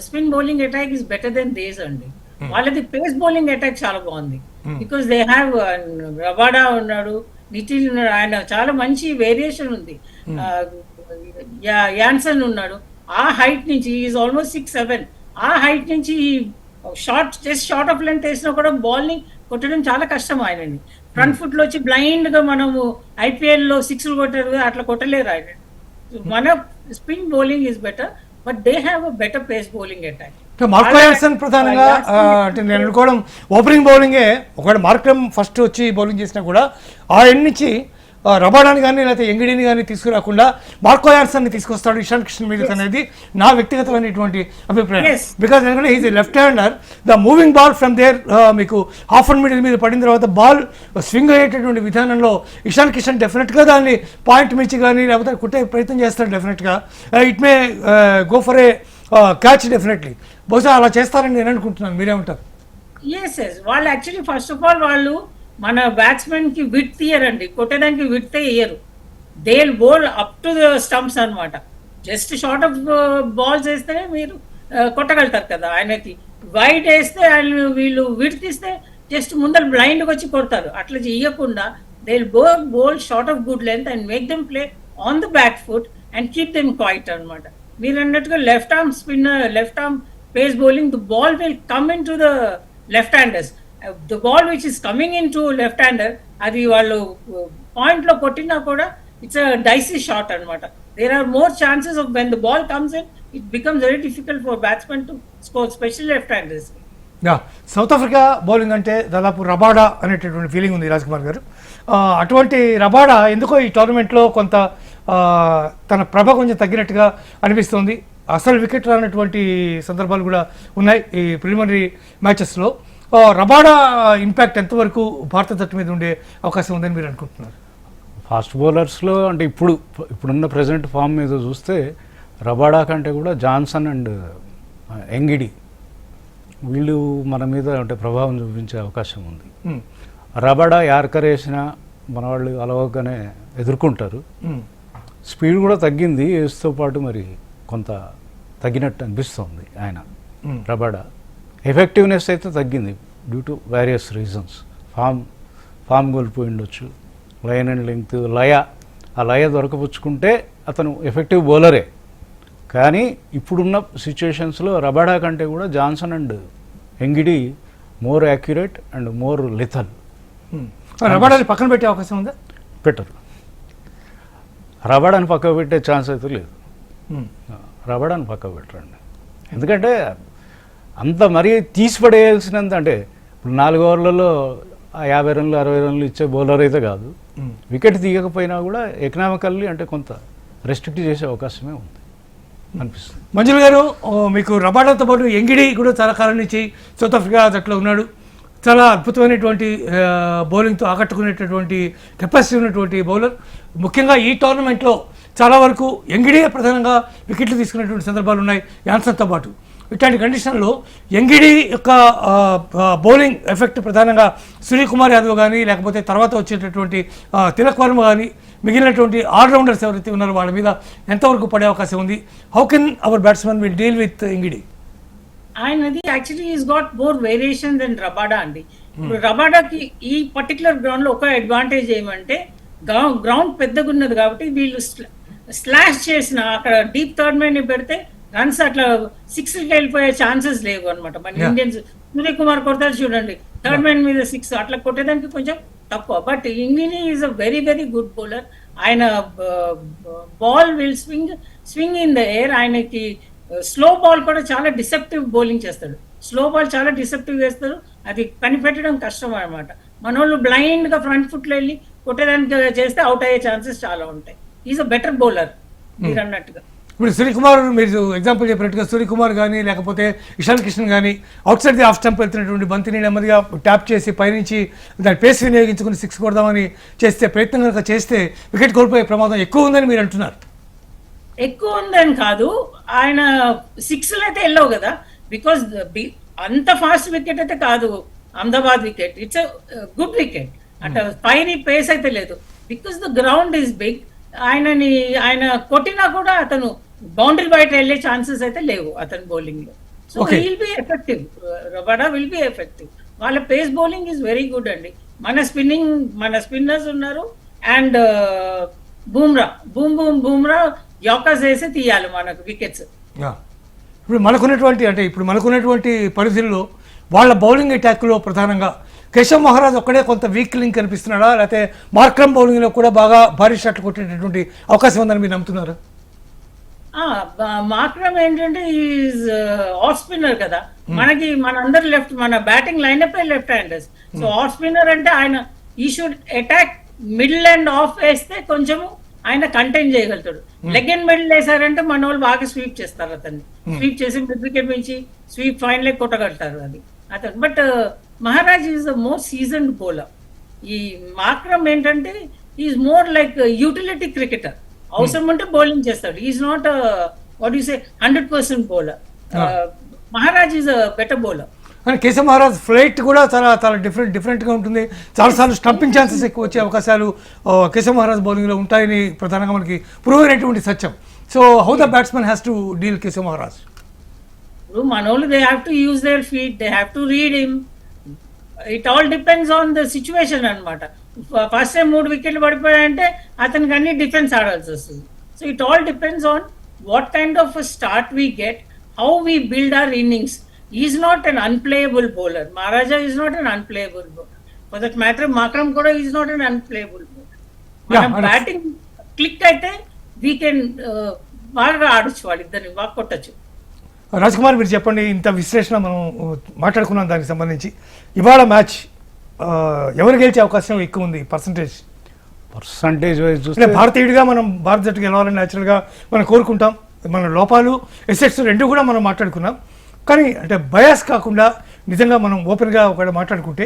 spin bowling attack is better than these అండి. వాళ్ళది పేస్ బౌలింగ్ అటాక్ చాలా బాగుంది. బికాస్ దే హ్యావ్ రబాడా ఉన్నాడు, నిటిల్ ఉన్నాడు, ఆయన చాలా మంచి వేరియేషన్ ఉంది. యాన్సన్ ఉన్నాడు. ఆ హైట్ నుంచి ఈజ్ ఆల్మోస్ట్ 6'7". ఆ హైట్ నుంచి షార్ట్ ఆఫ్ లెంత్ వేసినా కూడా బాల్ ని కొట్టడం చాలా కష్టం ఆయనని. ఫ్రంట్ ఫుట్ లో వచ్చి బ్లైండ్ గా మనము ఐపీఎల్ లో 6 కొట్టారు, అట్లా కొట్టలేరు ఆయన. మన spin bowling is better, but they have a better pace bowling attack. Marco Jansen ప్రధానంగా అంటే నేను అనుకోవడం ఓపెనింగ్ బౌలింగే. ఒకవేళ మార్క్రమ్ ఫస్ట్ వచ్చి బౌలింగ్ చేసినా కూడా ఆ ఎండ్ నుంచి రబాడాని కానీ లేకపోతే ఎంగిడిని కానీ తీసుకురాకుండా మార్కో యాన్సన్ని తీసుకొస్తాడు ఇషాన్ కిషన్ మీద అనేది నా వ్యక్తిగతమైనటువంటి అభిప్రాయం. బికాజ్ ఎందుకంటే is left hander, the moving ball from there మీకు హాఫ్ అండ్ మిడిల్ మీద పడిన తర్వాత బాల్ స్వింగ్ అయ్యేటటువంటి విధానంలో ఇషాన్ కిషన్ డెఫినెట్గా దాన్ని పాయింట్ మించి కానీ లేకపోతే కుట్టే ప్రయత్నం చేస్తాడు. డెఫినెట్గా it may go for a catch definitely. బహుశా అలా చేస్తారని నేను అనుకుంటున్నాను. మీరేమంటారు? ఎస్ వాళ్ళు యాక్చువల్లీ ఫస్ట్ ఆఫ్ ఆల్ వాళ్ళు మన బ్యాట్స్మెన్ కి విడ్త్ ఇయ్యరండి, కొట్టడానికి విడ్త్ ఇయ్యరు. They bowl up to the stumps అనమాట. జస్ట్ షార్ట్ ఆఫ్ బాల్స్ వేస్తేనే మీరు కొట్టగలుగుతారు కదా. ఆయనకి వైడ్ వేస్తే వీళ్ళు విడ్త్ ఇస్తే జస్ట్ ముందర బ్లైండ్కి వచ్చి కొడతారు. అట్లా చేయకుండా they bowl short of good length and make them play on the back foot and keep them quiet అనమాట. మీరు అన్నట్టుగా left arm spinner, left arm pace bowling, the ball will come into the left handers. The ball which is coming into left hander, అది వాళ్ళు point లో కొట్టినా కూడా it's a dicey shot అనమాట. There are more chances of when the ball comes in, it becomes very difficult for batsmen to score, special left handers. South Africa bowling అంటే దాదాపు Rabada అనేటటువంటి feeling ఉంది రాజ్ కుమార్ గారు. అటువంటి రబాడా ఎందుకో ఈ టోర్నమెంట్లో కొంత తన ప్రభ కొంచెం తగ్గినట్టుగా అనిపిస్తుంది. అసలు వికెట్ రానటువంటి సందర్భాలు కూడా ఉన్నాయి ఈ ప్రిలిమినరీ మ్యాచెస్లో. రబాడా ఇంపాక్ట్ ఎంతవరకు భారత జట్టు మీద ఉండే అవకాశం ఉందని మీరు అనుకుంటున్నారు? ఫాస్ట్ బౌలర్స్లో అంటే ఇప్పుడున్న ప్రజెంట్ ఫామ్ మీద చూస్తే రబాడా కంటే కూడా జాన్సన్ అండ్ ఎంగిడి వీళ్ళు మన మీద అంటే ప్రభావం చూపించే అవకాశం ఉంది. రబాడా యార్కర్ వేసినా మన వాళ్ళు అలవగానే ఎదుర్కొంటారు. స్పీడ్ కూడా తగ్గింది, ఏజ్తో పాటు మరి కొంత తగ్గినట్టు అనిపిస్తుంది ఆయన రబాడా. ఎఫెక్టివ్నెస్ అయితే తగ్గింది due to various reasons. Form కోల్పోయి ఉండొచ్చు, లైన్ అండ్ లెంగ్త్, ఆ లయ దొరకపుచ్చుకుంటే అతను ఎఫెక్టివ్ బౌలరే. కానీ ఇప్పుడున్న సిచ్యుయేషన్స్లో రబాడా కంటే కూడా Jansen and Ngidi more accurate and more lethal. రబాడాని పక్కన పెట్టే అవకాశం ఉందా? పెట్టరు. రబాడాని పక్కకు పెట్టే ఛాన్స్ అయితే లేదు. రబాడాని పక్కకు పెట్టరండి. ఎందుకంటే అంత మరీ తీసిపడేయాల్సినంత, అంటే ఇప్పుడు 4 ఓవర్లలో 50 రన్లు 60 రన్లు ఇచ్చే బౌలర్ అయితే కాదు. వికెట్ తీయకపోయినా కూడా ఎకనామికల్లీ అంటే కొంత రెస్ట్రిక్ట్ చేసే అవకాశమే ఉంది అనిపిస్తుంది. మంజుల్ గారు, మీకు రబాడాతో పాటు ఎంగిడి కూడా చాలా కాలం నుంచి సౌత్ ఆఫ్రికా జట్లో ఉన్నాడు. చాలా అద్భుతమైనటువంటి బౌలింగ్తో ఆకట్టుకునేటటువంటి కెపాసిటీ ఉన్నటువంటి బౌలర్. ముఖ్యంగా ఈ టోర్నమెంట్లో చాలా వరకు ఎంగిడే ప్రధానంగా వికెట్లు తీసుకునేటువంటి సందర్భాలు ఉన్నాయి యాన్సన్తో పాటు. ఇట్లాంటి కండిషన్లో ఎంగిడి యొక్క బౌలింగ్ ఎఫెక్ట్ ప్రధానంగా సూర్యకుమార్ యాదవ్ కానీ లేకపోతే తర్వాత వచ్చేటటువంటి తిలక్ వర్మ కానీ మిగిలినటువంటి ఆల్రౌండర్స్ ఎవరైతే ఉన్నారో వాళ్ళ మీద ఎంతవరకు పడే అవకాశం ఉంది? How can our batsmen will deal with Ngidi? ఆయనది actually is got more variation than Rabada అండి. ఇప్పుడు రబాడాకి ఈ పర్టికులర్ గ్రౌండ్ లో ఒక అడ్వాంటేజ్ ఏమంటే గ్రౌండ్ పెద్దగా ఉన్నది కాబట్టి వీళ్ళు స్లాష్ చేసిన అక్కడ డీప్ థర్డ్ మ్యాన్ ని పెడితే రన్స్ అట్లా 6కి వెళ్ళిపోయే ఛాన్సెస్ లేవు అనమాట. మన ఇండియన్స్ సూర్యకుమార్ కొడతారు చూడండి, థర్డ్ మ్యాన్ మీద 6 అట్లా కొట్టేదానికి కొంచెం తక్కువ. బట్ ఇంగిని is a very very good bowler. ఆయన ball will swing in the air. ఆయనకి స్లో బాల్ కూడా చాలా డిసెప్టివ్ బౌలింగ్ చేస్తాడు. స్లో బాల్ చాలా డిసెప్టివ్ వేస్తాడు, అది కనిపెట్టడం కష్టం అనమాట. మన వాళ్ళు బ్లైండ్ గా ఫ్రంట్ ఫుట్ లో వెళ్ళి కొట్టేదానికి చేస్తే అవుట్ అయ్యే ఛాన్సెస్ చాలా ఉంటాయి. ఈజ్ అ బెటర్ బౌలర్ మీరు అన్నట్టుగా. ఇప్పుడు సూర్యకుమార్, మీరు ఎగ్జాంపుల్ చెప్పినట్టుగా సూర్యకుమార్ కానీ లేకపోతే ఇషాన్ కిషన్ కానీ out side the off stump వెళ్తున్నటువంటి బంతిని నెమ్మదిగా ట్యాప్ చేసి పైనుంచి దాని పేస్ వినియోగించుకుని 6 కొడదామని చేస్తే ప్రయత్నం కనుక చేస్తే వికెట్ కోల్పోయే ప్రమాదం ఎక్కువ ఉందని మీరు అంటున్నారు. ఎక్కువ ఉందని కాదు, ఆయన 6లు అయితే వెళ్ళవు కదా. బికాస్ అంత ఫాస్ట్ వికెట్ అయితే కాదు Ahmedabad wicket. It's good wicket. At fiery pace అయితే లేదు, because the ground is big. ఆయన కొట్టినా కూడా అతను బౌండరీ బయట వెళ్ళే ఛాన్సెస్ అయితే లేవు అతని బౌలింగ్ లో. So Okay. Will be effective, Rabada will be effective. వాళ్ళ pace bowling is very good అండి. మన స్పిన్నర్స్ ఉన్నారు అండ్ బూమ్రా యాకర్స్ వేసి తీయాలి మనకు వికెట్స్. ఇప్పుడు మనకున్నటువంటి పరిధుల్లో వాళ్ళ బౌలింగ్ అటాక్లో ప్రధానంగా కేశవ్ మహారాజ్ ఒక్కడే కొంత వీక్ లింక్ కనిపిస్తున్నాడా, లేకపోతే మార్క్రమ్ బౌలింగ్లో కూడా బాగా భారీ షాట్లు కొట్టేటటువంటి అవకాశం ఉందని మీరు నమ్ముతున్నారు? మార్క్రమ్ ఏంటంటే ఈజ్ ఆఫ్ స్పిన్నర్ కదా, మనందరు లెఫ్ట్, మన batting lineup left handers. So off spinner అంటే ఆయన ఈ should attack middle and of వేస్తే కొంచెము ఆయన కంటైన్ చేయగలుగుతాడు. లెగ్ అండ్ మిడిల్ వేసారంటే మన వాళ్ళు బాగా స్వీప్ చేస్తారు అతన్ని. స్వీప్ చేసి మిడ్ వికెట్ నుంచి స్వీప్ ఫైన్ లెగ్ కొట్టగలుగుతారు అది అతను. But Maharaj is the most seasoned bowler. ఈ మార్క్రమ్ ఏంటంటే is more like utility cricketer. అవసరం ఉంటే బౌలింగ్ చేస్తాడు. Is not what you say 100% bowler. Maharaj is a better bowler. కానీ కేశవ్ మహారాజ్ ఫ్లైట్ కూడా చాలా చాలా డిఫరెంట్గా ఉంటుంది. చాలాసార్లు స్టంపింగ్ ఛాన్సెస్ ఎక్కువ వచ్చే అవకాశాలు కేశవ్ మహారాజ్ బౌలింగ్లో ఉంటాయని ప్రధానంగా మనకి ప్రూవ్ అయినటువంటి సత్యం. So how the batsmen has to deal Keshav Maharaj? ఇప్పుడు మనోళ్ళు they have to use their feet, they have to read him. It all depends on the situation అనమాట. ఫస్ట్ టైం 3 వికెట్లు పడిపోయాయంటే అతనికి అన్ని డిఫెన్స్ ఆడాల్సి వస్తుంది. So it all depends on what kind of start we get, how we build our innings. Is not an unplayable bowler. Maharaj is not an unplayable bowler. For that matter Markram కూడా is not an unplayable bowler. మన batting click అయితే we can బాగా ఆడొచ్చు, వాళ్ళిద్దరిని బాగా కొట్టచ్చు. రాజ్ కుమార్, మీరు చెప్పండి, ఇంత విశ్లేషణ మనం మాట్లాడుకున్నాం దానికి సంబంధించి. ఇవాళ మ్యాచ్ ఎవరు గెలిచే అవకాశం ఎక్కువ ఉంది పర్సంటేజ్ వైజ్ చూస్తే? భారతీయుడిగా మనం భారత జట్టు గెలవాలని న్యాచురల్గా మనం కోరుకుంటాం. మన లోపాలు ఎసెట్స్ రెండు కూడా మనం మాట్లాడుకున్నాం. కానీ అంటే బయాస్ కాకుండా నిజంగా మనం ఓపెన్గా ఒకవేళ మాట్లాడుకుంటే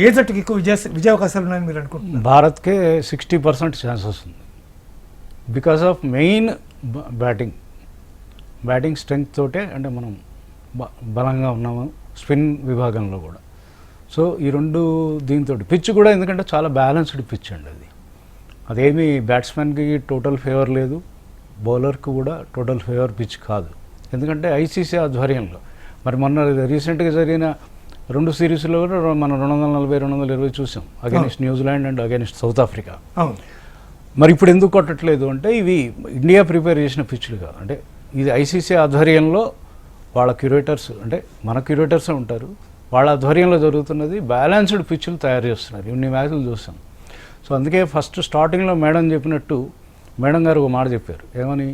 ఏ జట్టుకి ఎక్కువ విజయ అవకాశాలు ఉన్నాయని మీరు అనుకుంటున్నారు? భారత్కే 60% ఛాన్సెస్ ఉంది. Because of main batting strength తోటే అంటే మనం బలంగా ఉన్నాము స్పిన్ విభాగంలో కూడా. సో ఈ రెండు దీంతో పిచ్ కూడా, ఎందుకంటే చాలా బ్యాలెన్స్డ్ పిచ్ అండి అది. అదేమి బ్యాట్స్మెన్కి టోటల్ ఫేవర్ లేదు, బౌలర్కి కూడా టోటల్ ఫేవర్ పిచ్ కాదు. ఎందుకంటే ఐసీసీ ఆధ్వర్యంలో మరి మొన్న రీసెంట్గా జరిగిన 2 సిరీస్లో కూడా మనం 240, 220 చూసాం against New Zealand and against south Africa. మరి ఇప్పుడు ఎందుకు కొట్టట్లేదు అంటే ఇవి ఇండియా ప్రిపేర్ చేసిన పిచ్లు కాదు. అంటే ఇది ఐసీసీ ఆధ్వర్యంలో వాళ్ళ క్యూరేటర్స్, అంటే మన క్యూరేటర్సే ఉంటారు, వాళ్ళ ఆధ్వర్యంలో జరుగుతున్నది. బ్యాలెన్స్డ్ పిచ్లు తయారు చేస్తున్నారు. ఇన్ని మ్యాచ్లు చూసాం. సో అందుకే ఫస్ట్ స్టార్టింగ్లో మేడం చెప్పినట్టు, మేడం గారు ఒక మాట చెప్పారు, ఏమని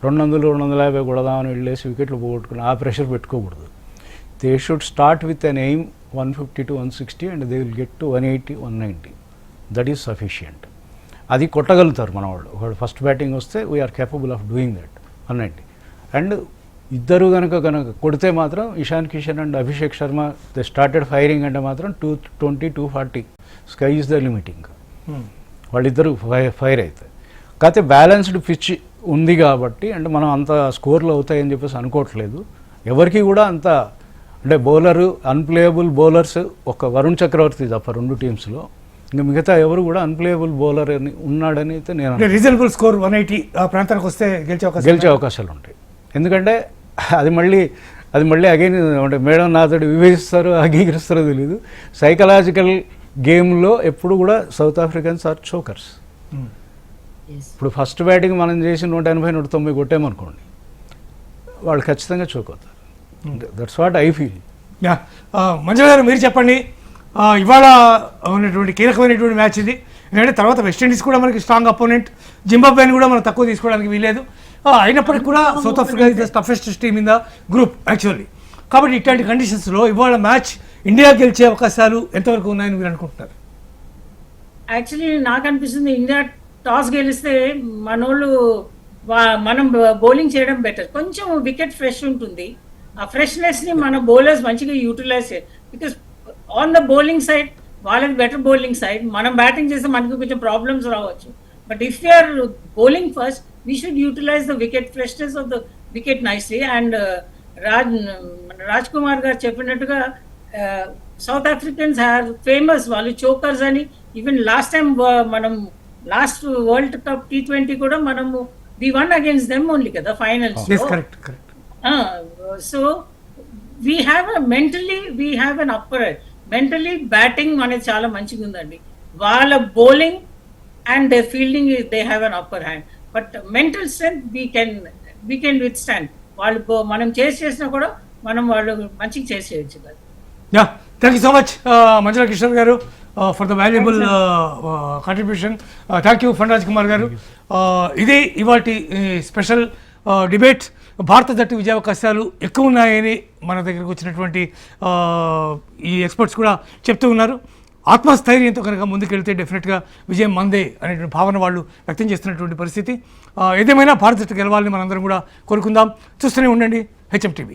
200, 250 కొడదామని వెళ్ళేసి వికెట్లు పోగొట్టుకుని ఆ ప్రెషర్ పెట్టుకోకూడదు. They should start with an aim 150 to 160 and they will get to 180, 190. That is sufficient. అది కొట్టగలుగుతారు మన వాళ్ళు. ఒకవేళ ఫస్ట్ బ్యాటింగ్ వస్తే we are capable of doing that 190. And ఇద్దరు కనుక కొడితే మాత్రం Ishan Kishan and Abhishek Sharma they started firing అంటే మాత్రం 220, 240 స్కై ఈజ్ ద లిమిటింగ్. వాళ్ళిద్దరు ఫైర్ అవుతాయి. కాకపోతే బ్యాలెన్స్డ్ పిచ్ ఉంది కాబట్టి అంటే మనం అంత స్కోర్లు అవుతాయని చెప్పేసి అనుకోవట్లేదు. ఎవరికి కూడా అంత అంటే బౌలరు అన్ప్లేయబుల్ బౌలర్స్ ఒక వరుణ్ చక్రవర్తి తప్ప 2 టీమ్స్లో, ఇంకా మిగతా ఎవరు కూడా అన్ప్లేయబుల్ బౌలర్ అని ఉన్నాడని అయితే నేను రీజనబుల్ స్కోర్ 180 ఆ ప్రాంతానికి వస్తే గెలిచే అవకాశాలు ఉంటాయి. ఎందుకంటే అది మళ్ళీ అగైన్ అంటే మేడం నాతోటి వివేచిస్తారో అంగీకరిస్తారో తెలియదు. సైకలాజికల్ గేమ్లో ఎప్పుడు కూడా సౌత్ ఆఫ్రికన్స్ ఆర్ చోకర్స్. ఇప్పుడు ఫస్ట్ బ్యాటింగ్ మనం చేసి 180, 190 కొట్టామనుకోండి, వాళ్ళు ఖచ్చితంగా చోక్ అవుతారు. That's what I feel. Manju గారు, మీరు చెప్పండి, ఇవాళ ఉన్నటువంటి కీలకమైనటువంటి మ్యాచ్ ఇది. ఎందుకంటే తర్వాత వెస్టిండీస్ కూడా మనకి స్ట్రాంగ్ అపోనెంట్, జింబాబ్వేని కూడా మనం తక్కువ తీసుకోవడానికి వీలేదు. అయినప్పటికీ కూడా south Africa is the toughest team in the group actually. కాబట్టి ఇట్లాంటి కండిషన్స్లో ఇవాళ మ్యాచ్ ఇండియా గెలిచే అవకాశాలు ఎంతవరకు ఉన్నాయని మీరు అనుకుంటున్నారు? యాక్చువల్లీ నాకు అనిపిస్తుంది ఇండియా టాస్ గెలిస్తే మనం బౌలింగ్ చేయడం బెటర్. కొంచెం వికెట్ ఫ్రెష్ ఉంటుంది. ఆ ఫ్రెష్నెస్ ని మన బౌలర్స్ మంచిగా యూటిలైజ్ చేయాలి. Because on the bowling side వాళ్ళకి బెటర్ బౌలింగ్ సైడ్, మనం బ్యాటింగ్ చేస్తే మనకి కొంచెం ప్రాబ్లమ్స్ రావచ్చు. But if you're bowling first, we should utilise the wicket freshness of the wicket nicely. And Raj Kumar garu చెప్పినట్టుగా సౌత్ ఆఫ్రికన్స్ ఆర్ ఫేమస్, వాళ్ళు chokers అని. Even last time మనం లాస్ట్ వరల్డ్ కప్ T20 కూడా మనము we won against them only కదా finals. Correct correct. So we have we have an upper. Mentally batting అనేది చాలా మంచిగా ఉందండి. వాళ్ళ bowling and the fielding they have an upper hand. But mental strength we can withstand. వాళ్ళు మనం చేసినా కూడా మనం వాళ్ళు మంచిగా చేసేయచ్చు కదా. Yeah, thank you so much Manjula Kishore garu for the valuable contribution. Thank you Phani Raj Kumar garu. ఇదే ఇవాటి స్పెషల్ డిబేట్. భారత జట్టు విజయావకాశాలు ఎక్కువ ఉన్నాయని మన దగ్గరకు వచ్చినటువంటి ఈ ఎక్స్పర్ట్స్ కూడా చెప్తూ ఉన్నారు. ఆత్మస్థైర్యంతో కనుక ముందుకెళ్తే డెఫినెట్గా విజయం మందే అనేటువంటి భావన వాళ్ళు వ్యక్తం చేస్తున్నటువంటి పరిస్థితి. ఏదేమైనా భారత జట్టు గెలవాలని మనందరం కూడా కోరుకుందాం. చూస్తూనే ఉండండి HM TV.